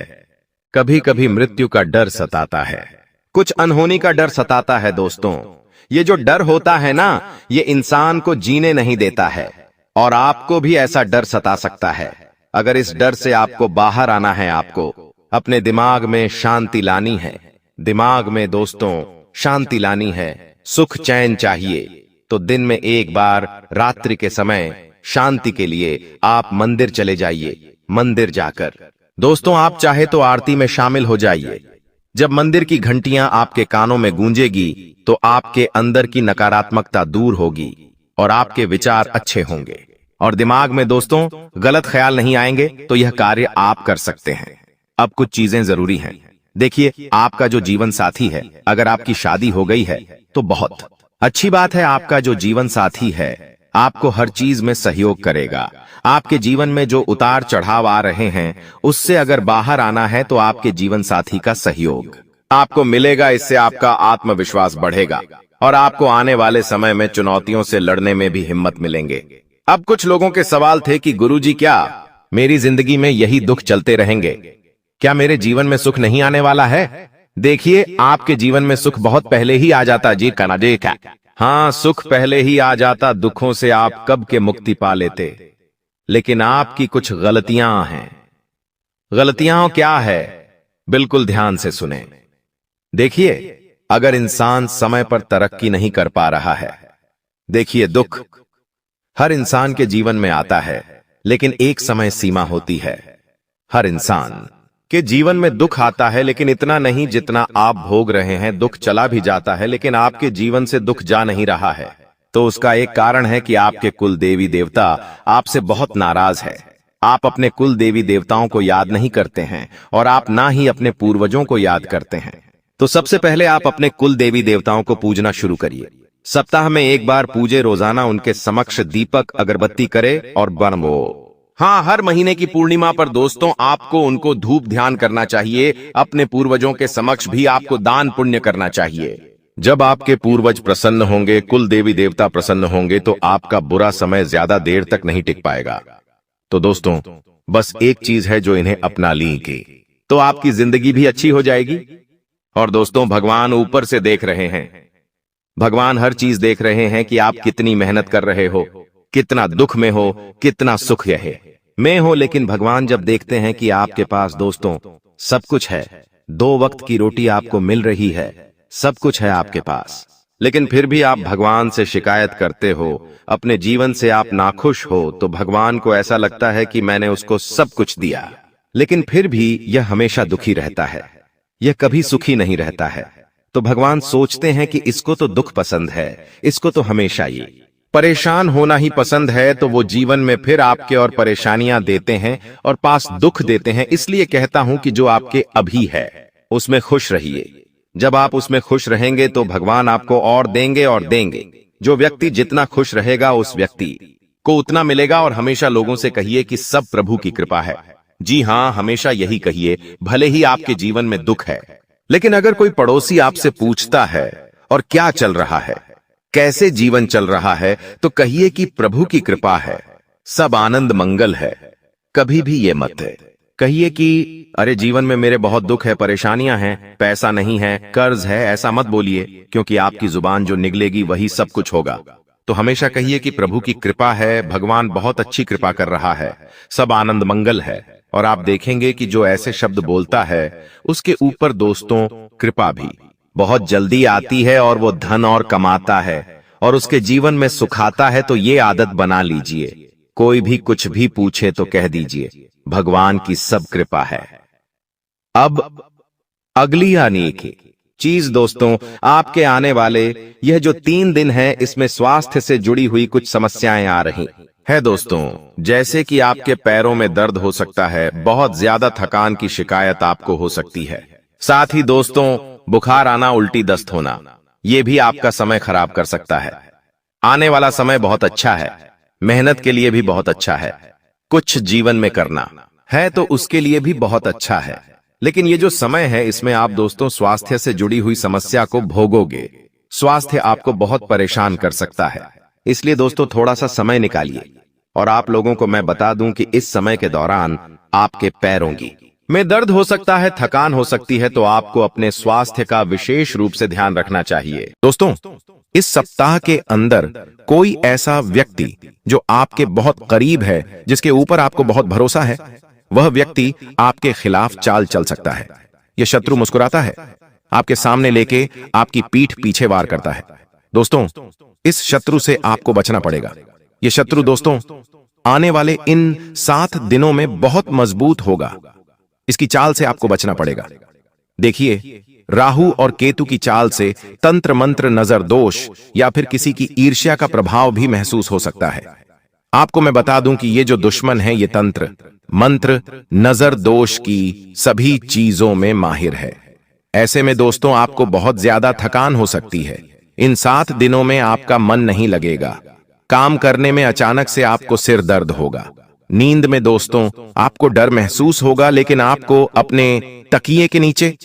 कभी कभी मृत्यु का डर सताता है, कुछ अनहोनी का डर सताता है दोस्तों। ये जो डर होता है ना, ये इंसान को जीने नहीं देता है और आपको भी ऐसा डर सता सकता है। अगर इस डर से आपको बाहर आना है, आपको अपने दिमाग में शांति लानी है, दिमाग में दोस्तों शांति लानी है, सुख चैन चाहिए, तो दिन में एक बार रात्रि के समय शांति के लिए आप मंदिर चले जाइए। मंदिर जाकर दोस्तों आप चाहे तो आरती में शामिल हो जाइए। जब मंदिर की घंटियां आपके कानों में गूंजेगी तो आपके अंदर की नकारात्मकता दूर होगी और आपके विचार अच्छे होंगे और दिमाग में दोस्तों गलत ख्याल नहीं आएंगे, तो यह कार्य आप कर सकते हैं। अब कुछ चीजें जरूरी हैं। देखिए, आपका जो जीवन साथी है, अगर आपकी शादी हो गई है तो बहुत अच्छी बात है। आपका जो जीवन साथी है आपको हर चीज में सहयोग करेगा। आपके जीवन में जो उतार चढ़ाव आ रहे हैं उससे अगर बाहर आना है तो आपके जीवन साथी का सहयोग आपको मिलेगा। इससे आपका आत्मविश्वास बढ़ेगा और आपको आने वाले समय में चुनौतियों से लड़ने में भी हिम्मत मिलेंगे। अब कुछ लोगों के सवाल थे कि गुरुजी, क्या मेरी जिंदगी में यही दुख चलते रहेंगे? क्या मेरे जीवन में सुख नहीं आने वाला है? देखिए, आपके जीवन में सुख बहुत पहले ही आ जाता जी काना जी का। हाँ, सुख पहले ही आ जाता, दुखों से आप कब के मुक्ति पा लेते। लेकिन आपकी कुछ गलतियां हैं। गलतियां क्या है? बिल्कुल ध्यान से सुने। देखिए, अगर इंसान समय पर तरक्की नहीं कर पा रहा है, देखिए, दुख हर इंसान के जीवन में आता है, लेकिन एक समय सीमा होती है। हर इंसान के जीवन में दुख आता है, लेकिन इतना नहीं जितना आप भोग रहे हैं। दुख चला भी जाता है, लेकिन आपके जीवन से दुख जा नहीं रहा है। तो उसका एक कारण है कि आपके कुल देवी देवता आपसे बहुत नाराज है। आप अपने कुल देवी देवताओं को याद नहीं करते हैं और आप ना ही अपने पूर्वजों को याद करते हैं। तो सबसे पहले आप अपने कुल देवी देवताओं को पूजना शुरू करिए। सप्ताह में एक बार पूजे, रोजाना उनके समक्ष दीपक अगरबत्ती करे और बनवो। हाँ, हर महीने की पूर्णिमा पर दोस्तों आपको उनको धूप ध्यान करना चाहिए। अपने पूर्वजों के समक्ष भी आपको दान पुण्य करना चाहिए। जब आपके पूर्वज प्रसन्न होंगे, कुल देवी देवता प्रसन्न होंगे, तो आपका बुरा समय ज्यादा देर तक नहीं टिक पाएगा। तो दोस्तों, बस एक चीज है जो इन्हें अपना लीजिए, तो आपकी जिंदगी भी अच्छी हो जाएगी। और दोस्तों, भगवान ऊपर से देख रहे हैं। भगवान हर चीज देख रहे हैं कि आप कितनी मेहनत कर रहे हो, कितना दुख में हो, कितना सुख में हो। लेकिन भगवान जब देखते हैं कि आपके पास दोस्तों सब कुछ है, 2 वक्त की रोटी आपको मिल रही है, सब कुछ है आपके पास, लेकिन फिर भी आप भगवान से शिकायत करते हो, अपने जीवन से आप नाखुश हो, तो भगवान को ऐसा लगता है कि मैंने उसको सब कुछ दिया, लेकिन फिर भी यह हमेशा दुखी रहता है, यह कभी सुखी नहीं रहता है। तो भगवान सोचते हैं कि इसको तो दुख पसंद है, इसको तो हमेशा ये परेशान होना ही पसंद है तो वो जीवन में फिर आपके और परेशानियां देते हैं और पास दुख देते हैं। इसलिए कहता हूं कि जो आपके अभी है उसमें खुश रहिए। जब आप उसमें खुश रहेंगे तो भगवान आपको और देंगे और देंगे। जो व्यक्ति जितना खुश रहेगा उस व्यक्ति को उतना मिलेगा। और हमेशा लोगों से कहिए कि सब प्रभु की कृपा है। जी हां, हमेशा यही कहिए, भले ही आपके जीवन में दुख है। लेकिन अगर कोई पड़ोसी आपसे पूछता है और क्या चल रहा है, कैसे जीवन चल रहा है, तो कहिए कि प्रभु की कृपा है, सब आनंद मंगल है। कभी भी ये मत कहिए कि अरे जीवन में मेरे बहुत दुख है, परेशानियां हैं, पैसा नहीं है, कर्ज है। ऐसा मत बोलिए, क्योंकि आपकी जुबान जो निकलेगी वही सब कुछ होगा। तो हमेशा कहिए कि प्रभु की कृपा है, भगवान बहुत अच्छी कृपा कर रहा है, सब आनंद मंगल है। और आप देखेंगे कि जो ऐसे शब्द बोलता है उसके ऊपर दोस्तों कृपा भी बहुत जल्दी आती है और वो धन और कमाता है और उसके जीवन में सुखाता है। तो ये आदत बना लीजिए, कोई भी कुछ भी पूछे तो कह दीजिए भगवान की सब कृपा है। अब अगली अनेक चीज दोस्तों, आपके आने वाले यह जो 3 दिन है इसमें स्वास्थ्य से जुड़ी हुई कुछ समस्याएं आ रही है दोस्तों। जैसे कि आपके पैरों में दर्द हो सकता है, बहुत ज्यादा थकान की शिकायत आपको हो सकती है, साथ ही दोस्तों बुखार आना, उल्टी दस्त होना, यह भी आपका समय खराब कर सकता है। आने वाला समय बहुत अच्छा है, मेहनत के लिए भी बहुत अच्छा है, कुछ जीवन में करना है तो उसके लिए भी बहुत अच्छा है। लेकिन ये जो समय है इसमें आप दोस्तों स्वास्थ्य से जुड़ी हुई समस्या को भोगोगे। स्वास्थ्य आपको बहुत परेशान कर सकता है, इसलिए दोस्तों थोड़ा सा समय निकालिए। और आप लोगों को मैं बता दूं कि इस समय के दौरान आपके पैरों में दर्द हो सकता है, थकान हो सकती है, तो आपको अपने स्वास्थ्य का विशेष रूप से ध्यान रखना चाहिए। दोस्तों, इस सप्ताह के अंदर कोई ऐसा व्यक्ति जो आपके बहुत करीब है, जिसके ऊपर आपको बहुत भरोसा है, वह व्यक्ति आपके खिलाफ चाल चल सकता है। यह शत्रु मुस्कुराता है, आपके सामने लेके आपकी पीठ पीछे वार करता है। दोस्तों, इस शत्रु से आपको बचना पड़ेगा। यह शत्रु दोस्तों आने वाले इन 7 दिनों में बहुत मजबूत होगा। इसकी चाल से आपको बचना पड़ेगा। देखिए, राहु और केतु की चाल से तंत्र मंत्र, नजर दोष या फिर किसी की ईर्ष्या का प्रभाव भी महसूस हो सकता है। आपको मैं बता दूं कि ये जो दुश्मन है, ये तंत्र मंत्र, नजर दोष की सभी चीजों में माहिर है। ऐसे में दोस्तों आपको बहुत ज्यादा थकान हो सकती है। इन 7 दिनों में आपका मन नहीं लगेगा, काम करने में अचानक से आपको सिर दर्द होगा, नींद में दोस्तों आपको डर महसूस होगा। लेकिन आपको अपने तकिए के नीचे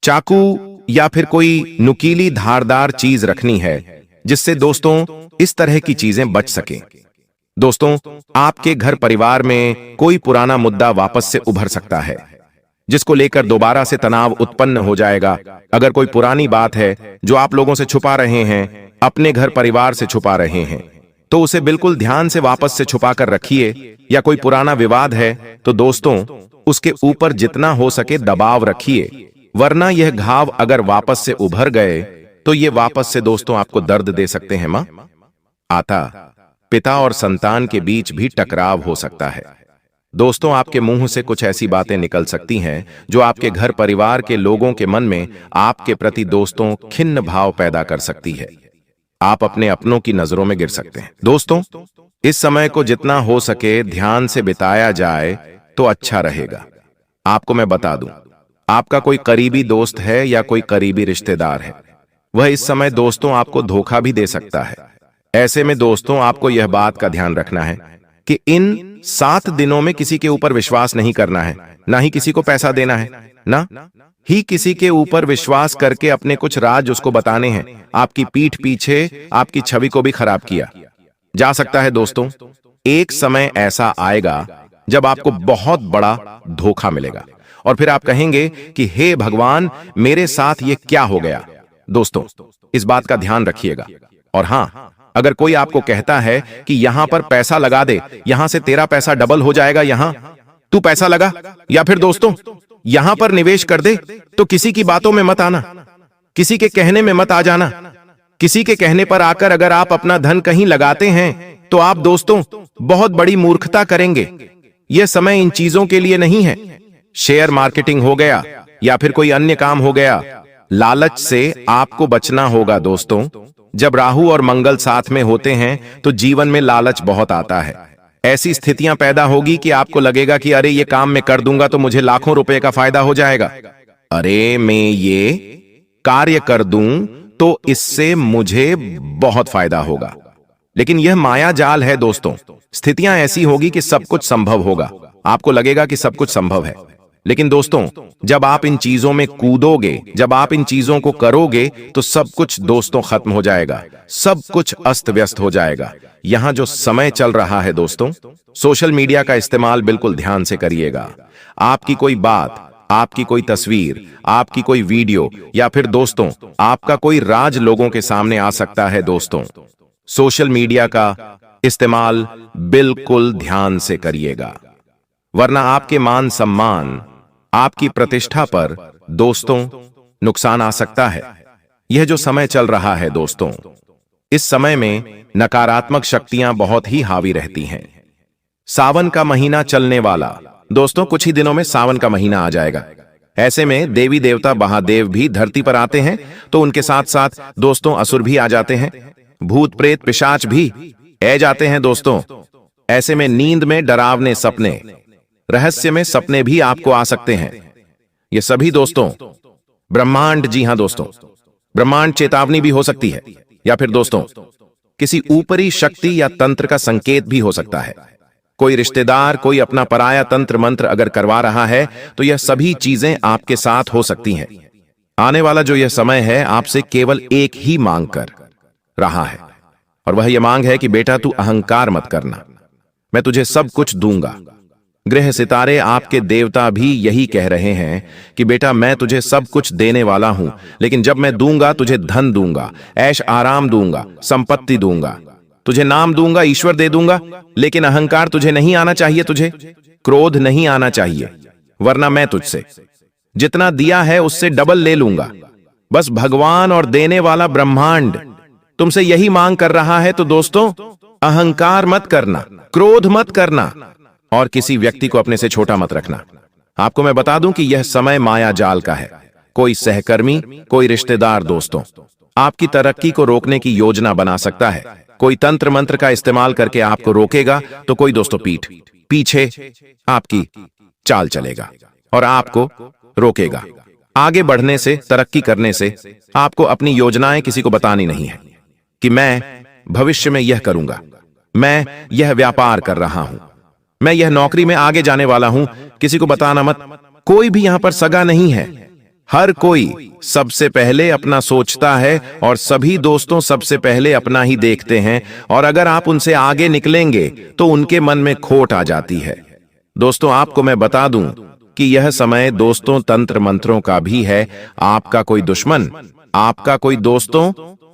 चाकू या फिर कोई नुकीली धारदार चीज रखनी है, जिससे दोस्तों इस तरह की चीजें बच सके। दोस्तों, आपके घर परिवार में कोई पुराना मुद्दा वापस से उभर सकता है, जिसको लेकर दोबारा से तनाव उत्पन्न हो जाएगा। अगर कोई पुरानी बात है जो आप लोगों से छुपा रहे हैं, अपने घर परिवार से छुपा रहे हैं, तो उसे बिल्कुल ध्यान से वापस से छुपा कर रखिए। या कोई पुराना विवाद है तो दोस्तों उसके ऊपर जितना हो सके दबाव रखिए, वरना यह घाव अगर वापस से उभर गए तो ये वापस से दोस्तों आपको दर्द दे सकते हैं। मां, आता, पिता और संतान के बीच भी टकराव हो सकता है। दोस्तों, आपके मुंह से कुछ ऐसी बातें निकल सकती हैं जो आपके घर परिवार के लोगों के मन में आपके प्रति दोस्तों खिन्न भाव पैदा कर सकती है। आप अपने अपनों की नजरों में गिर सकते हैं। दोस्तों, इस समय को जितना हो सके ध्यान से बिताया जाए तो अच्छा रहेगा। आपको मैं बता दूं, आपका कोई करीबी दोस्त है या कोई करीबी रिश्तेदार है, वह इस समय दोस्तों आपको धोखा भी दे सकता है। ऐसे में दोस्तों आपको यह बात का ध्यान रखना है कि इन 7 दिनों में किसी के ऊपर विश्वास नहीं करना है, ना ही किसी को पैसा देना है, ना ही किसी के ऊपर विश्वास करके अपने कुछ राज उसको बताने हैं। आपकी पीठ पीछे आपकी छवि को भी खराब किया जा सकता है। दोस्तों, एक समय ऐसा आएगा जब आपको बहुत बड़ा धोखा मिलेगा और फिर आप कहेंगे कि हे भगवान, मेरे साथ ये क्या हो गया। दोस्तों, इस बात का ध्यान रखिएगा। और हां, अगर कोई आपको कहता है कि यहां पर पैसा लगा दे, यहां से तेरा पैसा डबल हो जाएगा, यहां तू पैसा लगा, या फिर दोस्तों यहां पर निवेश कर दे, तो किसी की बातों में मत आना, किसी के कहने में मत आ जाना। किसी के कहने पर आकर अगर आप अपना धन कहीं लगाते हैं तो आप दोस्तों बहुत बड़ी मूर्खता करेंगे। यह समय इन चीजों के लिए नहीं है। शेयर मार्केटिंग हो गया या फिर कोई अन्य काम हो गया, लालच से आपको बचना होगा दोस्तों। जब राहु और मंगल साथ में होते हैं तो जीवन में लालच बहुत आता है। ऐसी स्थितियां पैदा होगी कि आपको लगेगा कि अरे ये काम मैं कर दूंगा तो मुझे लाखों रुपए का फायदा हो जाएगा, अरे मैं ये कार्य कर दूं तो इससे मुझे बहुत फायदा होगा। लेकिन यह माया जाल है दोस्तों। स्थितियां ऐसी होगी कि सब कुछ संभव होगा, आपको लगेगा कि सब कुछ संभव है, लेकिन दोस्तों जब आप इन चीजों में कूदोगे, जब आप इन चीजों को करोगे तो सब कुछ दोस्तों खत्म हो जाएगा, सब कुछ अस्त व्यस्त हो जाएगा। यहां जो समय चल रहा है दोस्तों, सोशल मीडिया का इस्तेमाल बिल्कुल ध्यान से करिएगा। आपकी कोई बात, आपकी कोई तस्वीर, आपकी कोई वीडियो या फिर दोस्तों आपका कोई राज लोगों के सामने आ सकता है। दोस्तों सोशल मीडिया का इस्तेमाल बिल्कुल ध्यान से करिएगा, वरना आपके मान सम्मान, आपकी प्रतिष्ठा पर दोस्तों नुकसान आ सकता है। यह जो समय चल रहा है दोस्तों, इस समय में नकारात्मक शक्तियां बहुत ही हावी रहती हैं। सावन का महीना चलने वाला दोस्तों, कुछ ही दिनों में सावन का महीना आ जाएगा। ऐसे में देवी देवता महादेव भी धरती पर आते हैं तो उनके साथ साथ दोस्तों असुर भी आ जाते हैं, भूत प्रेत पिशाच भी आ जाते हैं दोस्तों। ऐसे में नींद में डरावने सपने, रहस्य में सपने भी आपको आ सकते हैं। ये सभी दोस्तों ब्रह्मांड, जी हां दोस्तों, ब्रह्मांड चेतावनी भी हो सकती है, या फिर दोस्तों किसी ऊपरी शक्ति या तंत्र का संकेत भी हो सकता है। कोई रिश्तेदार, कोई अपना पराया तंत्र मंत्र अगर करवा रहा है तो यह सभी चीजें आपके साथ हो सकती हैं। आने वाला जो यह समय है आपसे केवल एक ही मांग कर रहा है, और वह यह मांग है कि बेटा तू अहंकार मत करना, मैं तुझे सब कुछ दूंगा। ग्रह सितारे, आपके देवता भी यही कह रहे हैं कि बेटा मैं तुझे सब कुछ देने वाला हूं, लेकिन जब मैं दूंगा तुझे धन दूंगा, ऐश आराम दूंगा, संपत्ति दूंगा, तुझे नाम दूंगा, ईश्वर दे दूंगा, लेकिन अहंकार तुझे नहीं आना चाहिए, तुझे क्रोध नहीं आना चाहिए, वरना मैं तुझसे जितना दिया है उससे डबल ले लूंगा। बस भगवान और देने वाला ब्रह्मांड तुमसे यही मांग कर रहा है। तो दोस्तों अहंकार मत करना, क्रोध मत करना, और किसी व्यक्ति को अपने से छोटा मत रखना। आपको मैं बता दूं कि यह समय माया जाल का है। कोई सहकर्मी, कोई रिश्तेदार दोस्तों आपकी तरक्की को रोकने की योजना बना सकता है। कोई तंत्र मंत्र का इस्तेमाल करके आपको रोकेगा, तो कोई दोस्तों पीछे आपकी चाल चलेगा और आपको रोकेगा। आगे बढ़ने से, तरक्की करने से आपको अपनी योजनाएं किसी को बतानी नहीं है कि मैं भविष्य में यह करूंगा, मैं यह व्यापार कर रहा हूं, मैं यह नौकरी में आगे जाने वाला हूं, किसी को बताना मत। कोई भी यहां पर सगा नहीं है, हर कोई सबसे पहले अपना सोचता है और सभी दोस्तों सबसे पहले अपना ही देखते हैं, और अगर आप उनसे आगे निकलेंगे तो उनके मन में खोट आ जाती है। दोस्तों आपको मैं बता दूं कि यह समय दोस्तों तंत्र मंत्रों का भी है। आपका कोई दुश्मन, आपका कोई दोस्तों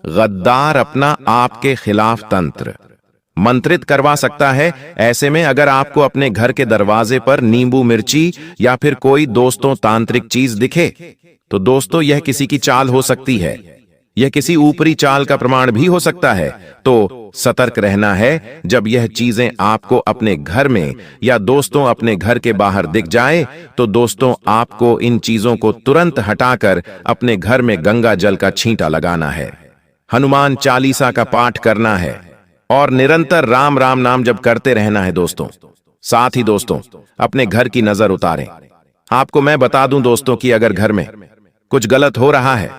गद्दार अपना आपके खिलाफ तंत्र मंत्रित करवा सकता है। ऐसे में अगर आपको अपने घर के दरवाजे पर नींबू मिर्ची या फिर कोई दोस्तों तांत्रिक चीज दिखे, तो दोस्तों यह किसी की चाल हो सकती है, यह किसी ऊपरी चाल का प्रमाण भी हो सकता है। तो सतर्क रहना है। जब यह चीजें आपको अपने घर में या दोस्तों अपने घर के बाहर दिख जाए, तो दोस्तों आपको इन चीजों को तुरंत हटाकर अपने घर में गंगा जल का छींटा लगाना है, हनुमान चालीसा का पाठ करना है और निरंतर राम राम नाम जब करते रहना है दोस्तों। साथ ही दोस्तों अपने घर की नजर उतारें। आपको मैं बता दूं दोस्तों कि अगर घर में कुछ गलत हो रहा है,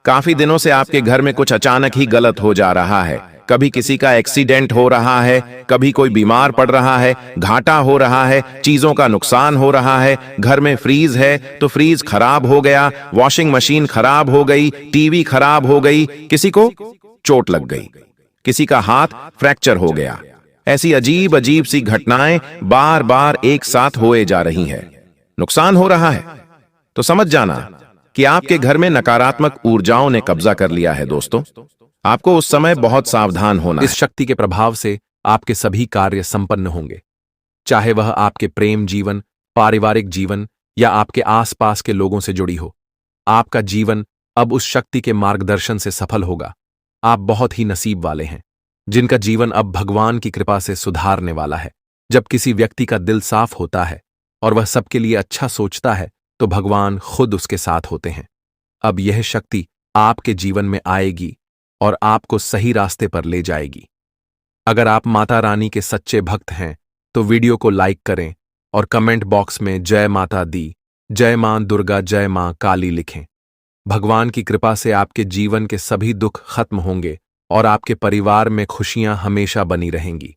काफी दिनों से आपके घर में कुछ अचानक ही गलत हो जा रहा है, कभी किसी का एक्सीडेंट हो रहा है, कभी कोई बीमार पड़ रहा है, घाटा हो रहा है, चीजों का नुकसान हो रहा है, घर में फ्रीज है तो फ्रीज खराब हो गया, वॉशिंग मशीन खराब हो गई, टीवी खराब हो गई, किसी को चोट लग गई, किसी का हाथ फ्रैक्चर हो गया, ऐसी अजीब अजीब सी घटनाएं बार बार एक साथ होए जा रही हैं, नुकसान हो रहा है, तो समझ जाना कि आपके घर में नकारात्मक ऊर्जाओं ने कब्जा कर लिया है। दोस्तों आपको उस समय बहुत सावधान होना है। इस शक्ति के प्रभाव से आपके सभी कार्य संपन्न होंगे, चाहे वह आपके प्रेम जीवन, पारिवारिक जीवन या आपके आसपास के लोगों से जुड़ी हो। आपका जीवन अब उस शक्ति के मार्गदर्शन से सफल होगा। आप बहुत ही नसीब वाले हैं जिनका जीवन अब भगवान की कृपा से सुधारने वाला है। जब किसी व्यक्ति का दिल साफ होता है और वह सबके लिए अच्छा सोचता है, तो भगवान खुद उसके साथ होते हैं। अब यह शक्ति आपके जीवन में आएगी और आपको सही रास्ते पर ले जाएगी। अगर आप माता रानी के सच्चे भक्त हैं तो वीडियो को लाइक करें और कमेंट बॉक्स में जय माता दी, जय मां दुर्गा, जय मां काली लिखें। भगवान की कृपा से आपके जीवन के सभी दुख खत्म होंगे और आपके परिवार में खुशियां हमेशा बनी रहेंगी।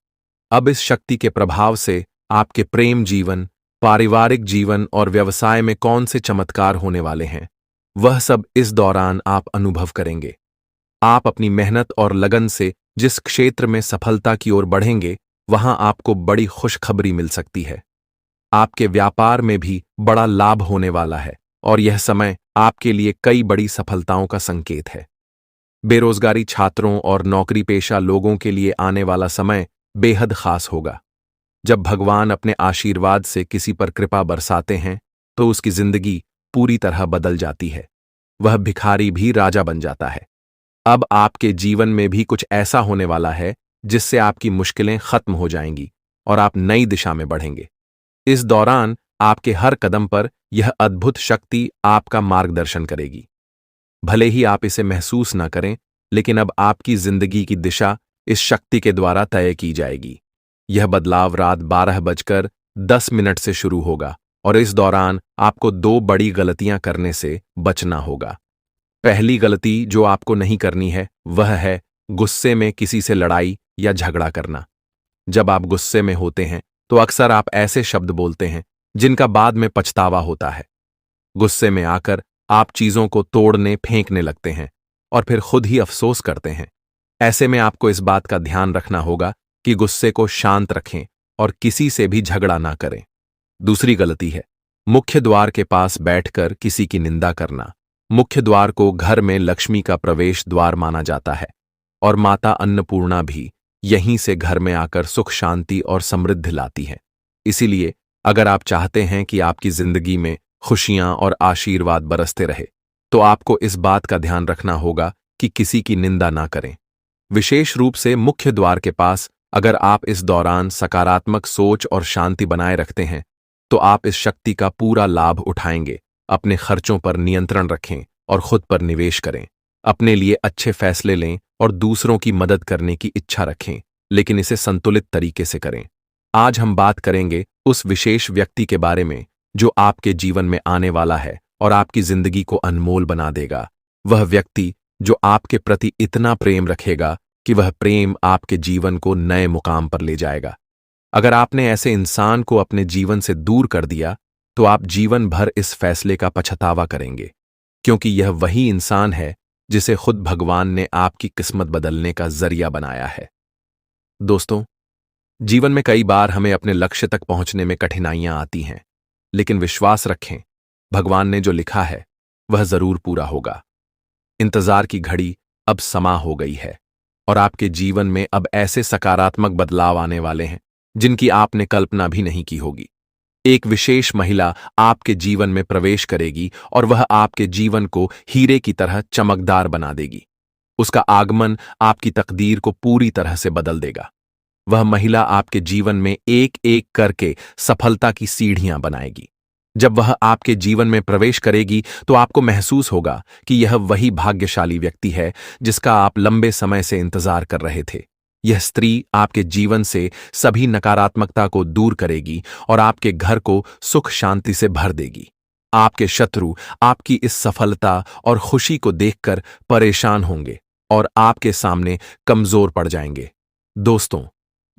अब इस शक्ति के प्रभाव से आपके प्रेम जीवन, पारिवारिक जीवन और व्यवसाय में कौन से चमत्कार होने वाले हैं, वह सब इस दौरान आप अनुभव करेंगे। आप अपनी मेहनत और लगन से जिस क्षेत्र में सफलता की ओर बढ़ेंगे, वहां आपको बड़ी खुशखबरी मिल सकती है। आपके व्यापार में भी बड़ा लाभ होने वाला है और यह समय आपके लिए कई बड़ी सफलताओं का संकेत है। बेरोजगारी छात्रों और नौकरी पेशा लोगों के लिए आने वाला समय बेहद खास होगा। जब भगवान अपने आशीर्वाद से किसी पर कृपा बरसाते हैं तो उसकी जिंदगी पूरी तरह बदल जाती है। वह भिखारी भी राजा बन जाता है। अब आपके जीवन में भी कुछ ऐसा होने वाला है जिससे आपकी मुश्किलें खत्म हो जाएंगी और आप नई दिशा में बढ़ेंगे। इस दौरान आपके हर कदम पर यह अद्भुत शक्ति आपका मार्गदर्शन करेगी। भले ही आप इसे महसूस न करें, लेकिन अब आपकी जिंदगी की दिशा इस शक्ति के द्वारा तय की जाएगी। यह बदलाव रात 12:10 से शुरू होगा और इस दौरान आपको 2 बड़ी गलतियां करने से बचना होगा। पहली गलती जो आपको नहीं करनी है वह है गुस्से में किसी से लड़ाई या झगड़ा करना। जब आप गुस्से में होते हैं तो अक्सर आप ऐसे शब्द बोलते हैं जिनका बाद में पछतावा होता है। गुस्से में आकर आप चीजों को तोड़ने फेंकने लगते हैं और फिर खुद ही अफसोस करते हैं। ऐसे में आपको इस बात का ध्यान रखना होगा कि गुस्से को शांत रखें और किसी से भी झगड़ा ना करें। दूसरी गलती है मुख्य द्वार के पास बैठकर किसी की निंदा करना। मुख्य द्वार को घर में लक्ष्मी का प्रवेश द्वार माना जाता है और माता अन्नपूर्णा भी यहीं से घर में आकर सुख शांति और समृद्धि लाती है। इसीलिए अगर आप चाहते हैं कि आपकी जिंदगी में खुशियां और आशीर्वाद बरसते रहे तो आपको इस बात का ध्यान रखना होगा कि किसी की निंदा ना करें। विशेष रूप से मुख्य द्वार के पास अगर आप इस दौरान सकारात्मक सोच और शांति बनाए रखते हैं तो आप इस शक्ति का पूरा लाभ उठाएंगे। अपने खर्चों पर नियंत्रण रखें और खुद पर निवेश करें। अपने लिए अच्छे फैसले लें और दूसरों की मदद करने की इच्छा रखें, लेकिन इसे संतुलित तरीके से करें। आज हम बात करेंगे उस विशेष व्यक्ति के बारे में जो आपके जीवन में आने वाला है और आपकी जिंदगी को अनमोल बना देगा। वह व्यक्ति जो आपके प्रति इतना प्रेम रखेगा कि वह प्रेम आपके जीवन को नए मुकाम पर ले जाएगा। अगर आपने ऐसे इंसान को अपने जीवन से दूर कर दिया तो आप जीवन भर इस फैसले का पछतावा करेंगे, क्योंकि यह वही इंसान है जिसे खुद भगवान ने आपकी किस्मत बदलने का जरिया बनाया है। दोस्तों, जीवन में कई बार हमें अपने लक्ष्य तक पहुंचने में कठिनाइयां आती हैं, लेकिन विश्वास रखें, भगवान ने जो लिखा है वह जरूर पूरा होगा। इंतजार की घड़ी अब समा हो गई है और आपके जीवन में अब ऐसे सकारात्मक बदलाव आने वाले हैं जिनकी आपने कल्पना भी नहीं की होगी। एक विशेष महिला आपके जीवन में प्रवेश करेगी और वह आपके जीवन को हीरे की तरह चमकदार बना देगी। उसका आगमन आपकी तकदीर को पूरी तरह से बदल देगा। वह महिला आपके जीवन में एक एक करके सफलता की सीढ़ियां बनाएगी। जब वह आपके जीवन में प्रवेश करेगी तो आपको महसूस होगा कि यह वही भाग्यशाली व्यक्ति है जिसका आप लंबे समय से इंतजार कर रहे थे। यह स्त्री आपके जीवन से सभी नकारात्मकता को दूर करेगी और आपके घर को सुख शांति से भर देगी। आपके शत्रु आपकी इस सफलता और खुशी को देखकर परेशान होंगे और आपके सामने कमजोर पड़ जाएंगे। दोस्तों,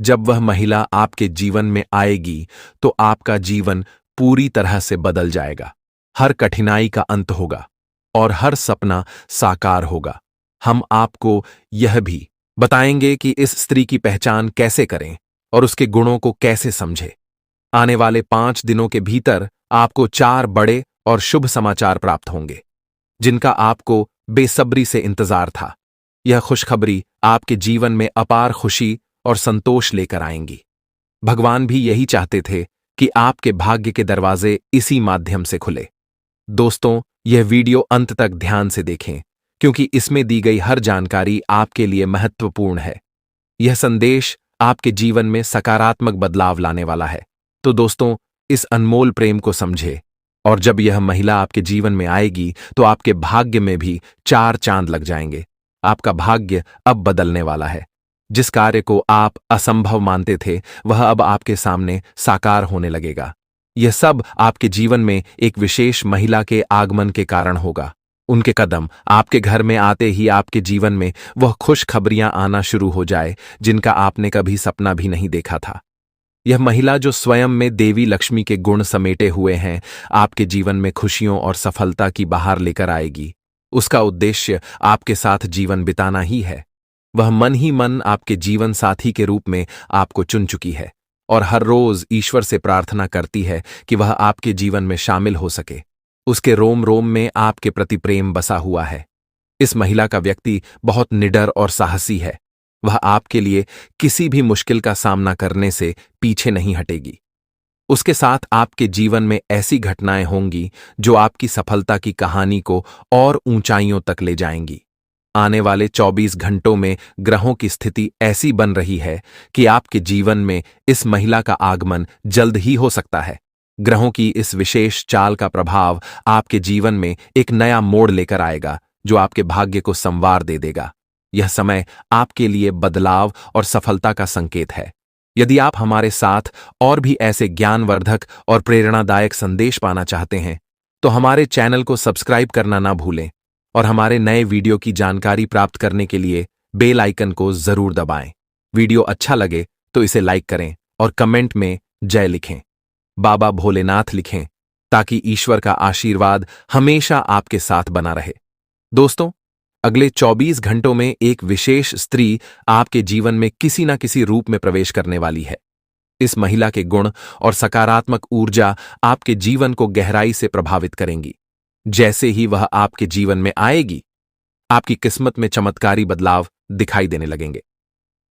जब वह महिला आपके जीवन में आएगी तो आपका जीवन पूरी तरह से बदल जाएगा। हर कठिनाई का अंत होगा और हर सपना साकार होगा। हम आपको यह भी बताएंगे कि इस स्त्री की पहचान कैसे करें और उसके गुणों को कैसे समझें। आने वाले 5 दिनों के भीतर आपको 4 बड़े और शुभ समाचार प्राप्त होंगे जिनका आपको बेसब्री से इंतजार था। यह खुशखबरी आपके जीवन में अपार खुशी और संतोष लेकर आएंगी। भगवान भी यही चाहते थे कि आपके भाग्य के दरवाजे इसी माध्यम से खुले। दोस्तों, यह वीडियो अंत तक ध्यान से देखें, क्योंकि इसमें दी गई हर जानकारी आपके लिए महत्वपूर्ण है। यह संदेश आपके जीवन में सकारात्मक बदलाव लाने वाला है। तो दोस्तों, इस अनमोल प्रेम को समझें, और जब यह महिला आपके जीवन में आएगी तो आपके भाग्य में भी 4 चांद लग जाएंगे। आपका भाग्य अब बदलने वाला है। जिस कार्य को आप असंभव मानते थे वह अब आपके सामने साकार होने लगेगा। यह सब आपके जीवन में एक विशेष महिला के आगमन के कारण होगा। उनके कदम आपके घर में आते ही आपके जीवन में वह खुशखबरियां आना शुरू हो जाए जिनका आपने कभी सपना भी नहीं देखा था। यह महिला जो स्वयं में देवी लक्ष्मी के गुण समेटे हुए हैं, आपके जीवन में खुशियों और सफलता की बहार लेकर आएगी। उसका उद्देश्य आपके साथ जीवन बिताना ही है। वह मन ही मन आपके जीवन साथी के रूप में आपको चुन चुकी है और हर रोज ईश्वर से प्रार्थना करती है कि वह आपके जीवन में शामिल हो सके। उसके रोम रोम में आपके प्रति प्रेम बसा हुआ है। इस महिला का व्यक्ति बहुत निडर और साहसी है। वह आपके लिए किसी भी मुश्किल का सामना करने से पीछे नहीं हटेगी। उसके साथ आपके जीवन में ऐसी घटनाएं होंगी जो आपकी सफलता की कहानी को और ऊंचाइयों तक ले जाएंगी। आने वाले 24 घंटों में ग्रहों की स्थिति ऐसी बन रही है कि आपके जीवन में इस महिला का आगमन जल्द ही हो सकता है। ग्रहों की इस विशेष चाल का प्रभाव आपके जीवन में एक नया मोड़ लेकर आएगा जो आपके भाग्य को संवार दे देगा। यह समय आपके लिए बदलाव और सफलता का संकेत है। यदि आप हमारे साथ और भी ऐसे ज्ञानवर्धक और प्रेरणादायक संदेश पाना चाहते हैं तो हमारे चैनल को सब्सक्राइब करना ना भूलें और हमारे नए वीडियो की जानकारी प्राप्त करने के लिए बेल आइकन को जरूर दबाएं। वीडियो अच्छा लगे तो इसे लाइक करें और कमेंट में जय लिखें, बाबा भोलेनाथ लिखें ताकि ईश्वर का आशीर्वाद हमेशा आपके साथ बना रहे। दोस्तों, अगले 24 घंटों में एक विशेष स्त्री आपके जीवन में किसी न किसी रूप में प्रवेश करने वाली है। इस महिला के गुण और सकारात्मक ऊर्जा आपके जीवन को गहराई से प्रभावित करेंगी। जैसे ही वह आपके जीवन में आएगी, आपकी किस्मत में चमत्कारी बदलाव दिखाई देने लगेंगे।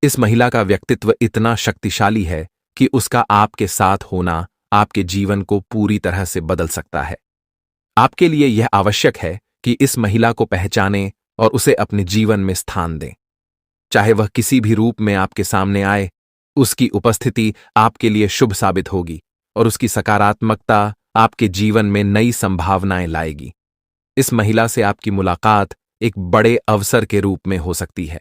इस महिला का व्यक्तित्व इतना शक्तिशाली है कि उसका आपके साथ होना आपके जीवन को पूरी तरह से बदल सकता है। आपके लिए यह आवश्यक है कि इस महिला को पहचानें और उसे अपने जीवन में स्थान दें। चाहे वह किसी भी रूप में आपके सामने आए, उसकी उपस्थिति आपके लिए शुभ साबित होगी और उसकी सकारात्मकता आपके जीवन में नई संभावनाएं लाएगी। इस महिला से आपकी मुलाकात एक बड़े अवसर के रूप में हो सकती है।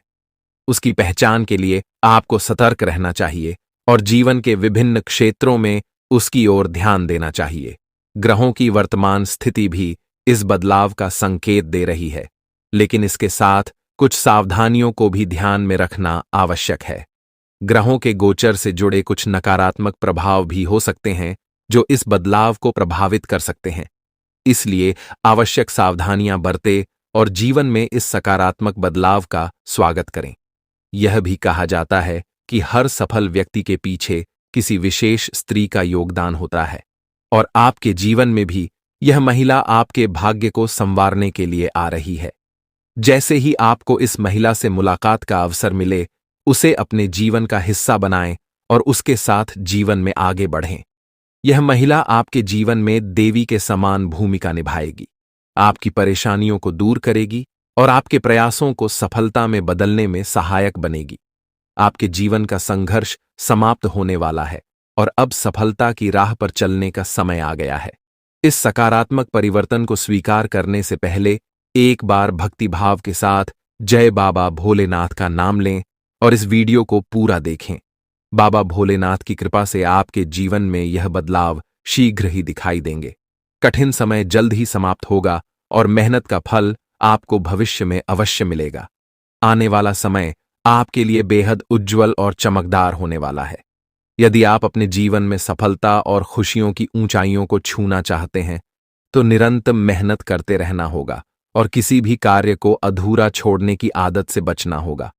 उसकी पहचान के लिए आपको सतर्क रहना चाहिए और जीवन के विभिन्न क्षेत्रों में उसकी ओर ध्यान देना चाहिए। ग्रहों की वर्तमान स्थिति भी इस बदलाव का संकेत दे रही है, लेकिन इसके साथ कुछ सावधानियों को भी ध्यान में रखना आवश्यक है। ग्रहों के गोचर से जुड़े कुछ नकारात्मक प्रभाव भी हो सकते हैं जो इस बदलाव को प्रभावित कर सकते हैं। इसलिए आवश्यक सावधानियां बरतें और जीवन में इस सकारात्मक बदलाव का स्वागत करें। यह भी कहा जाता है कि हर सफल व्यक्ति के पीछे किसी विशेष स्त्री का योगदान होता है और आपके जीवन में भी यह महिला आपके भाग्य को संवारने के लिए आ रही है। जैसे ही आपको इस महिला से मुलाकात का अवसर मिले, उसे अपने जीवन का हिस्सा बनाएं और उसके साथ जीवन में आगे बढ़ें। यह महिला आपके जीवन में देवी के समान भूमिका निभाएगी, आपकी परेशानियों को दूर करेगी और आपके प्रयासों को सफलता में बदलने में सहायक बनेगी। आपके जीवन का संघर्ष समाप्त होने वाला है और अब सफलता की राह पर चलने का समय आ गया है। इस सकारात्मक परिवर्तन को स्वीकार करने से पहले एक बार भक्तिभाव के साथ जय बाबा भोलेनाथ का नाम लें और इस वीडियो को पूरा देखें। बाबा भोलेनाथ की कृपा से आपके जीवन में यह बदलाव शीघ्र ही दिखाई देंगे। कठिन समय जल्द ही समाप्त होगा और मेहनत का फल आपको भविष्य में अवश्य मिलेगा। आने वाला समय आपके लिए बेहद उज्ज्वल और चमकदार होने वाला है। यदि आप अपने जीवन में सफलता और खुशियों की ऊंचाइयों को छूना चाहते हैं तो निरंतर मेहनत करते रहना होगा और किसी भी कार्य को अधूरा छोड़ने की आदत से बचना होगा।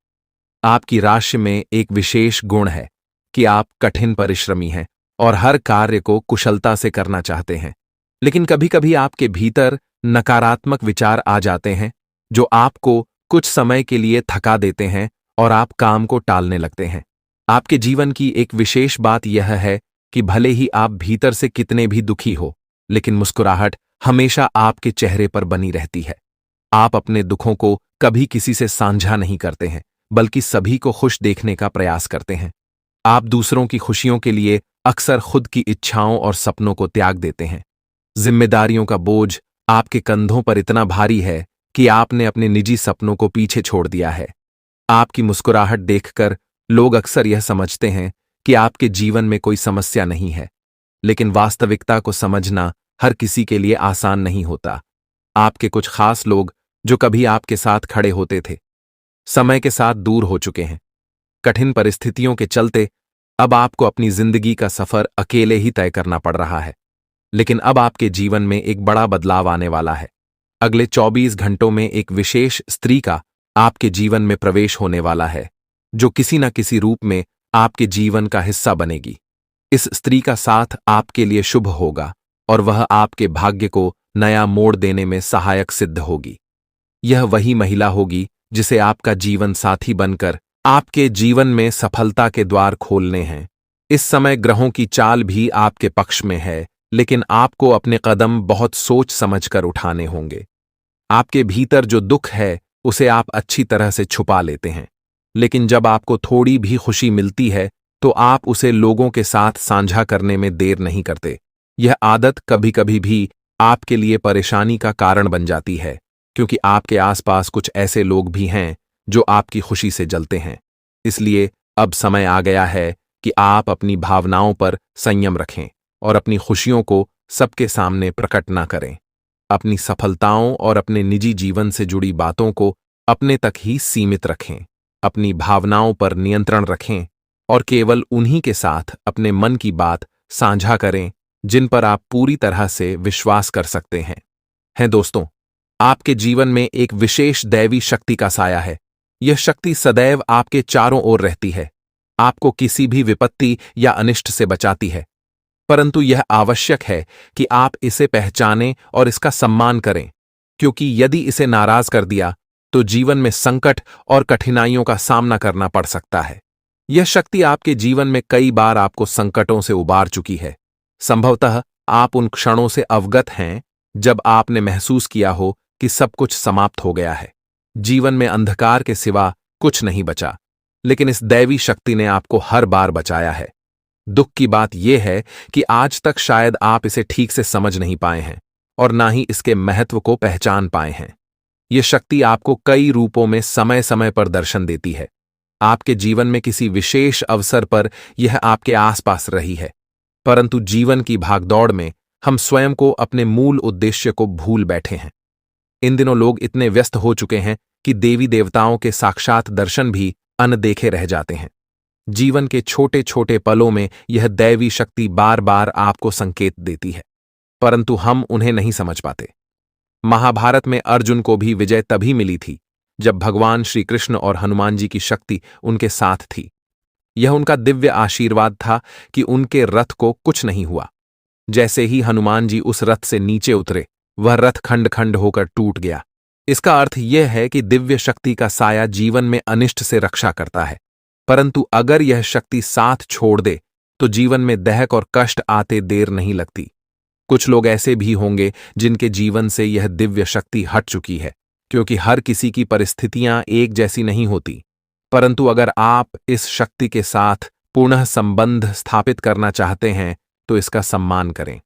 आपकी राशि में एक विशेष गुण है कि आप कठिन परिश्रमी हैं और हर कार्य को कुशलता से करना चाहते हैं, लेकिन कभी-कभी आपके भीतर नकारात्मक विचार आ जाते हैं जो आपको कुछ समय के लिए थका देते हैं और आप काम को टालने लगते हैं। आपके जीवन की एक विशेष बात यह है कि भले ही आप भीतर से कितने भी दुखी हो, लेकिन मुस्कुराहट हमेशा आपके चेहरे पर बनी रहती है। आप अपने दुखों को कभी किसी से साझा नहीं करते हैं, बल्कि सभी को खुश देखने का प्रयास करते हैं। आप दूसरों की खुशियों के लिए अक्सर खुद की इच्छाओं और सपनों को त्याग देते हैं। जिम्मेदारियों का बोझ आपके कंधों पर इतना भारी है कि आपने अपने निजी सपनों को पीछे छोड़ दिया है। आपकी मुस्कुराहट देखकर लोग अक्सर यह समझते हैं कि आपके जीवन में कोई समस्या नहीं है, लेकिन वास्तविकता को समझना हर किसी के लिए आसान नहीं होता। आपके कुछ खास लोग जो कभी आपके साथ खड़े होते थे, समय के साथ दूर हो चुके हैं। कठिन परिस्थितियों के चलते अब आपको अपनी जिंदगी का सफर अकेले ही तय करना पड़ रहा है। लेकिन अब आपके जीवन में एक बड़ा बदलाव आने वाला है। अगले 24 घंटों में एक विशेष स्त्री का आपके जीवन में प्रवेश होने वाला है, जो किसी न किसी रूप में आपके जीवन का हिस्सा बनेगी। इस स्त्री का साथ आपके लिए शुभ होगा और वह आपके भाग्य को नया मोड़ देने में सहायक सिद्ध होगी। यह वही महिला होगी जिसे आपका जीवन साथी बनकर आपके जीवन में सफलता के द्वार खोलने हैं। इस समय ग्रहों की चाल भी आपके पक्ष में है, लेकिन आपको अपने कदम बहुत सोच समझकर उठाने होंगे। आपके भीतर जो दुख है उसे आप अच्छी तरह से छुपा लेते हैं, लेकिन जब आपको थोड़ी भी खुशी मिलती है तो आप उसे लोगों के साथ साझा करने में देर नहीं करते। यह आदत कभी कभी भी आपके लिए परेशानी का कारण बन जाती है, क्योंकि आपके आसपास कुछ ऐसे लोग भी हैं जो आपकी खुशी से जलते हैं। इसलिए अब समय आ गया है कि आप अपनी भावनाओं पर संयम रखें और अपनी खुशियों को सबके सामने प्रकट ना करें। अपनी सफलताओं और अपने निजी जीवन से जुड़ी बातों को अपने तक ही सीमित रखें। अपनी भावनाओं पर नियंत्रण रखें और केवल उन्हीं के साथ अपने मन की बात साझा करें जिन पर आप पूरी तरह से विश्वास कर सकते हैं दोस्तों, आपके जीवन में एक विशेष दैवी शक्ति का साया है। यह शक्ति सदैव आपके चारों ओर रहती है, आपको किसी भी विपत्ति या अनिष्ट से बचाती है। परंतु यह आवश्यक है कि आप इसे पहचानें और इसका सम्मान करें, क्योंकि यदि इसे नाराज कर दिया तो जीवन में संकट और कठिनाइयों का सामना करना पड़ सकता है। यह शक्ति आपके जीवन में कई बार आपको संकटों से उबार चुकी है। संभवतः आप उन क्षणों से अवगत हैं जब आपने महसूस किया हो कि सब कुछ समाप्त हो गया है, जीवन में अंधकार के सिवा कुछ नहीं बचा। लेकिन इस दैवी शक्ति ने आपको हर बार बचाया है। दुख की बात यह है कि आज तक शायद आप इसे ठीक से समझ नहीं पाए हैं और ना ही इसके महत्व को पहचान पाए हैं। यह शक्ति आपको कई रूपों में समय समय पर दर्शन देती है। आपके जीवन में किसी विशेष अवसर पर यह आपके आसपास रही है, परंतु जीवन की भागदौड़ में हम स्वयं को अपने मूल उद्देश्य को भूल बैठे हैं। इन दिनों लोग इतने व्यस्त हो चुके हैं कि देवी देवताओं के साक्षात दर्शन भी अनदेखे रह जाते हैं। जीवन के छोटे छोटे पलों में यह दैवी शक्ति बार बार आपको संकेत देती है, परंतु हम उन्हें नहीं समझ पाते। महाभारत में अर्जुन को भी विजय तभी मिली थी जब भगवान श्री कृष्ण और हनुमान जी की शक्ति उनके साथ थी। यह उनका दिव्य आशीर्वाद था कि उनके रथ को कुछ नहीं हुआ। जैसे ही हनुमान जी उस रथ से नीचे उतरे, वह रथ खंड खंड होकर टूट गया। इसका अर्थ यह है कि दिव्य शक्ति का साया जीवन में अनिष्ट से रक्षा करता है, परंतु अगर यह शक्ति साथ छोड़ दे तो जीवन में दहक और कष्ट आते देर नहीं लगती। कुछ लोग ऐसे भी होंगे जिनके जीवन से यह दिव्य शक्ति हट चुकी है, क्योंकि हर किसी की परिस्थितियां एक जैसी नहीं होती। परंतु अगर आप इस शक्ति के साथ पुनः संबंध स्थापित करना चाहते हैं तो इसका सम्मान करें।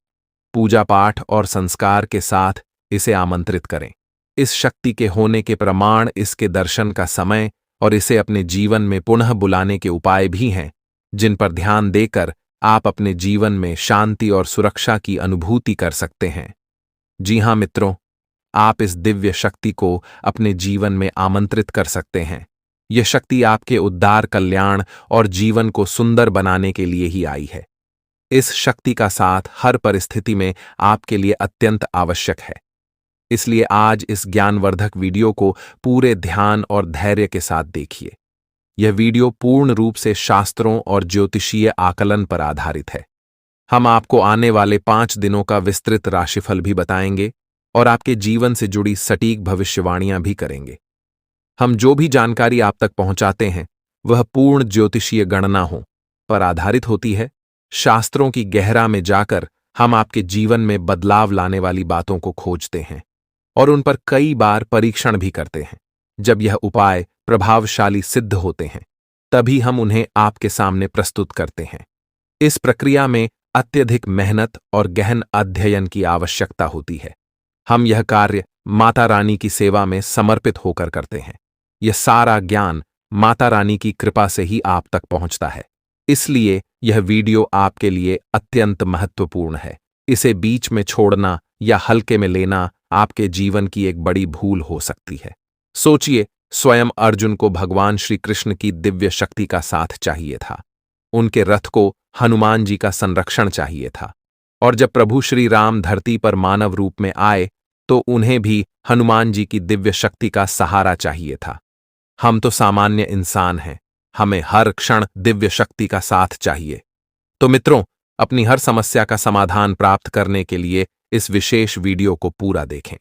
पूजा पाठ और संस्कार के साथ इसे आमंत्रित करें। इस शक्ति के होने के प्रमाण इसके दर्शन का समय और इसे अपने जीवन में पुनः बुलाने के उपाय भी हैं, जिन पर ध्यान देकर आप अपने जीवन में शांति और सुरक्षा की अनुभूति कर सकते हैं। जी हां मित्रों, आप इस दिव्य शक्ति को अपने जीवन में आमंत्रित कर सकते हैं। यह शक्ति आपके उद्धार, कल्याण और जीवन को सुंदर बनाने के लिए ही आई है। इस शक्ति का साथ हर परिस्थिति में आपके लिए अत्यंत आवश्यक है। इसलिए आज इस ज्ञानवर्धक वीडियो को पूरे ध्यान और धैर्य के साथ देखिए। यह वीडियो पूर्ण रूप से शास्त्रों और ज्योतिषीय आकलन पर आधारित है। हम आपको आने वाले 5 दिनों का विस्तृत राशिफल भी बताएंगे और आपके जीवन से जुड़ी सटीक भविष्यवाणियां भी करेंगे। हम जो भी जानकारी आप तक पहुंचाते हैं वह पूर्ण ज्योतिषीय गणनाओं पर आधारित होती है। शास्त्रों की गहरा में जाकर हम आपके जीवन में बदलाव लाने वाली बातों को खोजते हैं और उन पर कई बार परीक्षण भी करते हैं। जब यह उपाय प्रभावशाली सिद्ध होते हैं तभी हम उन्हें आपके सामने प्रस्तुत करते हैं। इस प्रक्रिया में अत्यधिक मेहनत और गहन अध्ययन की आवश्यकता होती है। हम यह कार्य माता रानी की सेवा में समर्पित होकर करते हैं। यह सारा ज्ञान माता रानी की कृपा से ही आप तक पहुंचता है। इसलिए यह वीडियो आपके लिए अत्यंत महत्वपूर्ण है। इसे बीच में छोड़ना या हल्के में लेना आपके जीवन की एक बड़ी भूल हो सकती है। सोचिए, स्वयं अर्जुन को भगवान श्री कृष्ण की दिव्य शक्ति का साथ चाहिए था। उनके रथ को हनुमान जी का संरक्षण चाहिए था। और जब प्रभु श्री राम धरती पर मानव रूप में आए तो उन्हें भी हनुमान जी की दिव्य शक्ति का सहारा चाहिए था। हम तो सामान्य इंसान हैं, हमें हर क्षण दिव्य शक्ति का साथ चाहिए। तो मित्रों, अपनी हर समस्या का समाधान प्राप्त करने के लिए इस विशेष वीडियो को पूरा देखें।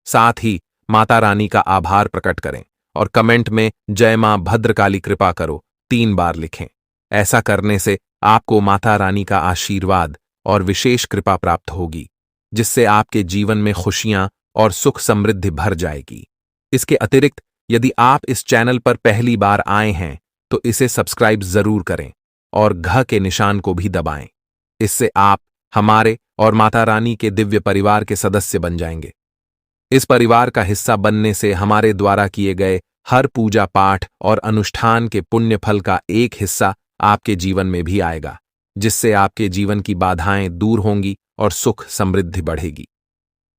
साथ ही माता रानी का आभार प्रकट करें और कमेंट में जय मां भद्रकाली कृपा करो 3 बार लिखें। ऐसा करने से आपको माता रानी का आशीर्वाद और विशेष कृपा प्राप्त होगी, जिससे आपके जीवन में खुशियां और सुख समृद्धि भर जाएगी। इसके अतिरिक्त यदि आप इस चैनल पर पहली बार आए हैं तो इसे सब्सक्राइब जरूर करें और घ के निशान को भी दबाएं। इससे आप हमारे और माता रानी के दिव्य परिवार के सदस्य बन जाएंगे। इस परिवार का हिस्सा बनने से हमारे द्वारा किए गए हर पूजा पाठ और अनुष्ठान के पुण्य फल का एक हिस्सा आपके जीवन में भी आएगा, जिससे आपके जीवन की बाधाएं दूर होंगी और सुख समृद्धि बढ़ेगी।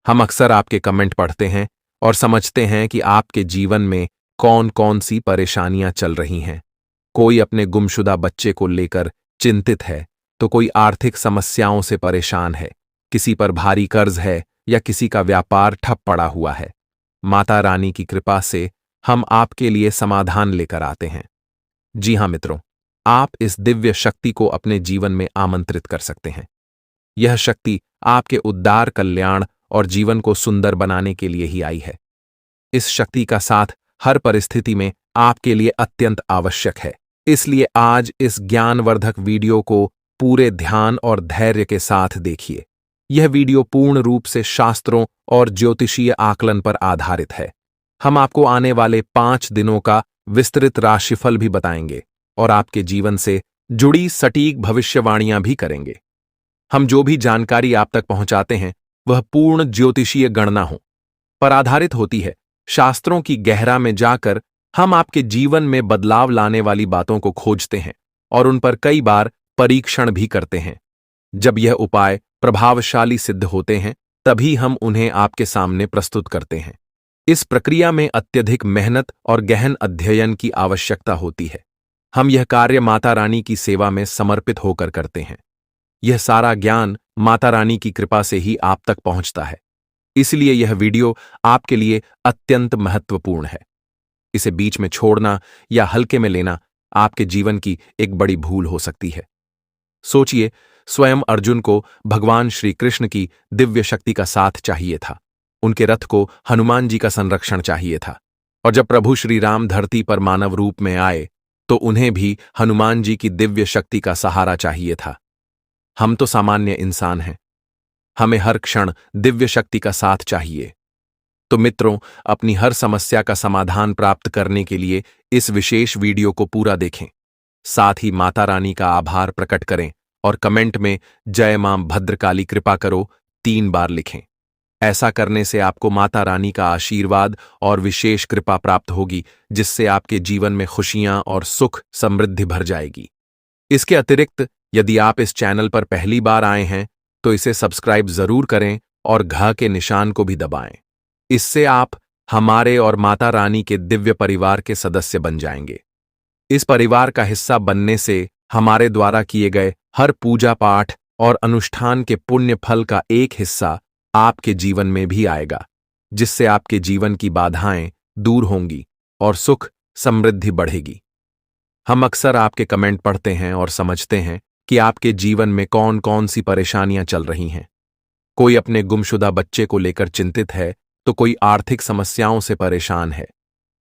हम अक्सर आपके कमेंट पढ़ते हैं और समझते हैं कि आपके जीवन में कौन कौन सी परेशानियां चल रही हैं। कोई अपने गुमशुदा बच्चे को लेकर चिंतित है, तो कोई आर्थिक समस्याओं से परेशान है, किसी पर भारी कर्ज है या किसी का व्यापार ठप पड़ा हुआ है। माता रानी की कृपा से हम आपके लिए समाधान लेकर आते हैं। जी हां मित्रों, आप इस दिव्य शक्ति को अपने जीवन में आमंत्रित कर सकते हैं। यह शक्ति आपके उद्धार, कल्याण और जीवन को सुंदर बनाने के लिए ही आई है। इस शक्ति का साथ हर परिस्थिति में आपके लिए अत्यंत आवश्यक है। इसलिए आज इस ज्ञानवर्धक वीडियो को पूरे ध्यान और धैर्य के साथ देखिए। यह वीडियो पूर्ण रूप से शास्त्रों और ज्योतिषीय आकलन पर आधारित है। हम आपको आने वाले 5 दिनों का विस्तृत राशिफल भी बताएंगे और आपके जीवन से जुड़ी सटीक भविष्यवाणियां भी करेंगे। हम जो भी जानकारी आप तक पहुंचाते हैं वह पूर्ण ज्योतिषीय गणना पर आधारित होती है। शास्त्रों की गहरा में जाकर हम आपके जीवन में बदलाव लाने वाली बातों को खोजते हैं और उन पर कई बार परीक्षण भी करते हैं। जब यह उपाय प्रभावशाली सिद्ध होते हैं तभी हम उन्हें आपके सामने प्रस्तुत करते हैं। इस प्रक्रिया में अत्यधिक मेहनत और गहन अध्ययन की आवश्यकता होती है। हम यह कार्य माता रानी की सेवा में समर्पित होकर करते हैं। यह सारा ज्ञान माता रानी की कृपा से ही आप तक पहुंचता है। इसलिए यह वीडियो आपके लिए अत्यंत महत्वपूर्ण है। इसे बीच में छोड़ना या हल्के में लेना आपके जीवन की एक बड़ी भूल हो सकती है। सोचिए, स्वयं अर्जुन को भगवान श्री कृष्ण की दिव्य शक्ति का साथ चाहिए था। उनके रथ को हनुमान जी का संरक्षण चाहिए था। और जब प्रभु श्री राम धरती पर मानव रूप में आए तो उन्हें भी हनुमान जी की दिव्य शक्ति का सहारा चाहिए था। हम तो सामान्य इंसान हैं, हमें हर क्षण दिव्य शक्ति का साथ चाहिए। तो मित्रों, अपनी हर समस्या का समाधान प्राप्त करने के लिए इस विशेष वीडियो को पूरा देखें। साथ ही माता रानी का आभार प्रकट करें और कमेंट में जय मां भद्रकाली कृपा करो 3 बार लिखें। ऐसा करने से आपको माता रानी का आशीर्वाद और विशेष कृपा प्राप्त होगी, जिससे आपके जीवन में खुशियां और सुख समृद्धि भर जाएगी। इसके अतिरिक्त यदि आप इस चैनल पर पहली बार आए हैं तो इसे सब्सक्राइब जरूर करें और घ के निशान को भी दबाएं। इससे आप हमारे और माता रानी के दिव्य परिवार के सदस्य बन जाएंगे। इस परिवार का हिस्सा बनने से हमारे द्वारा किए गए हर पूजा पाठ और अनुष्ठान के पुण्य फल का एक हिस्सा आपके जीवन में भी आएगा, जिससे आपके जीवन की बाधाएं दूर होंगी और सुख समृद्धि बढ़ेगी। हम अक्सर आपके कमेंट पढ़ते हैं और समझते हैं कि आपके जीवन में कौन कौन सी परेशानियां चल रही हैं। कोई अपने गुमशुदा बच्चे को लेकर चिंतित है, तो कोई आर्थिक समस्याओं से परेशान है,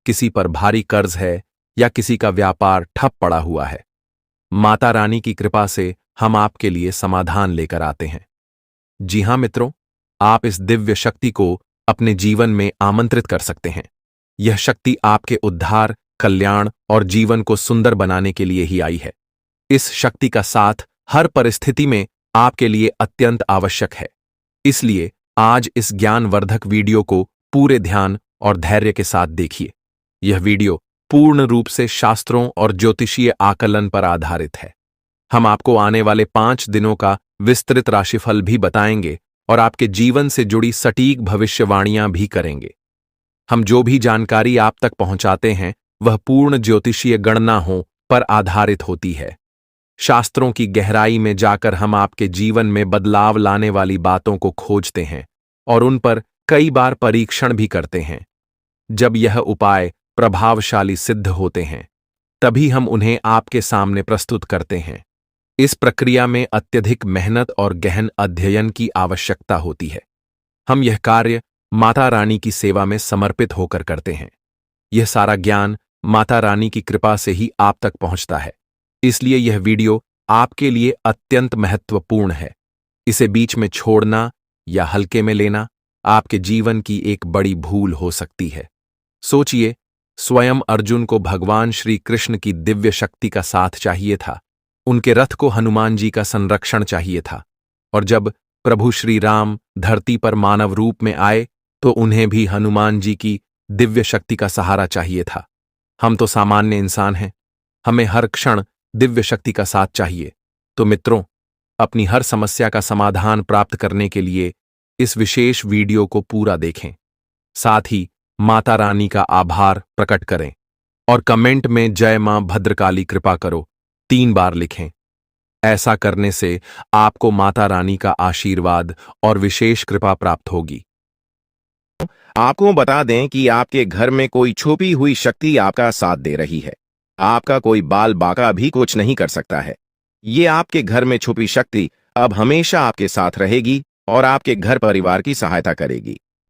किसी पर भारी कर्ज है या किसी का व्यापार ठप पड़ा हुआ है। माता रानी की कृपा से हम आपके लिए समाधान लेकर आते हैं। जी हां मित्रों, आप इस दिव्य शक्ति को अपने जीवन में आमंत्रित कर सकते हैं। यह शक्ति आपके उद्धार, कल्याण और जीवन को सुंदर बनाने के लिए ही आई है। इस शक्ति का साथ हर परिस्थिति में आपके लिए अत्यंत आवश्यक है। इसलिए आज इस ज्ञानवर्धक वीडियो को पूरे ध्यान और धैर्य के साथ देखिए। यह वीडियो पूर्ण रूप से शास्त्रों और ज्योतिषीय आकलन पर आधारित है। हम आपको आने वाले 5 दिनों का विस्तृत राशिफल भी बताएंगे और आपके जीवन से जुड़ी सटीक भविष्यवाणियां भी करेंगे। हम जो भी जानकारी आप तक पहुंचाते हैं वह पूर्ण ज्योतिषीय गणनाओं पर आधारित होती है। शास्त्रों की गहराई में जाकर हम आपके जीवन में बदलाव लाने वाली बातों को खोजते हैं और उन पर कई बार परीक्षण भी करते हैं। जब यह उपाय प्रभावशाली सिद्ध होते हैं तभी हम उन्हें आपके सामने प्रस्तुत करते हैं। इस प्रक्रिया में अत्यधिक मेहनत और गहन अध्ययन की आवश्यकता होती है। हम यह कार्य माता रानी की सेवा में समर्पित होकर करते हैं। यह सारा ज्ञान माता रानी की कृपा से ही आप तक पहुंचता है, इसलिए यह वीडियो आपके लिए अत्यंत महत्वपूर्ण है। इसे बीच में छोड़ना या हल्के में लेना आपके जीवन की एक बड़ी भूल हो सकती है। सोचिए, स्वयं अर्जुन को भगवान श्री कृष्ण की दिव्य शक्ति का साथ चाहिए था, उनके रथ को हनुमान जी का संरक्षण चाहिए था, और जब प्रभु श्री राम धरती पर मानव रूप में आए तो उन्हें भी हनुमान जी की दिव्य शक्ति का सहारा चाहिए था। हम तो सामान्य इंसान हैं, हमें हर क्षण दिव्य शक्ति का साथ चाहिए। तो मित्रों, अपनी हर समस्या का समाधान प्राप्त करने के लिए इस विशेष वीडियो को पूरा देखें। साथ ही माता रानी का आभार प्रकट करें और कमेंट में जय मां भद्रकाली कृपा करो 3 बार लिखें। ऐसा करने से आपको माता रानी का आशीर्वाद और विशेष कृपा प्राप्त होगी। आपको बता दें कि आपके घर में कोई छुपी हुई शक्ति आपका साथ दे रही है। आपका कोई बाल बाका भी कुछ नहीं कर सकता है। ये आपके घर में छुपी शक्ति अब हमेशा आपके साथ रहेगी और आपके घर परिवार की सहायता करेगी।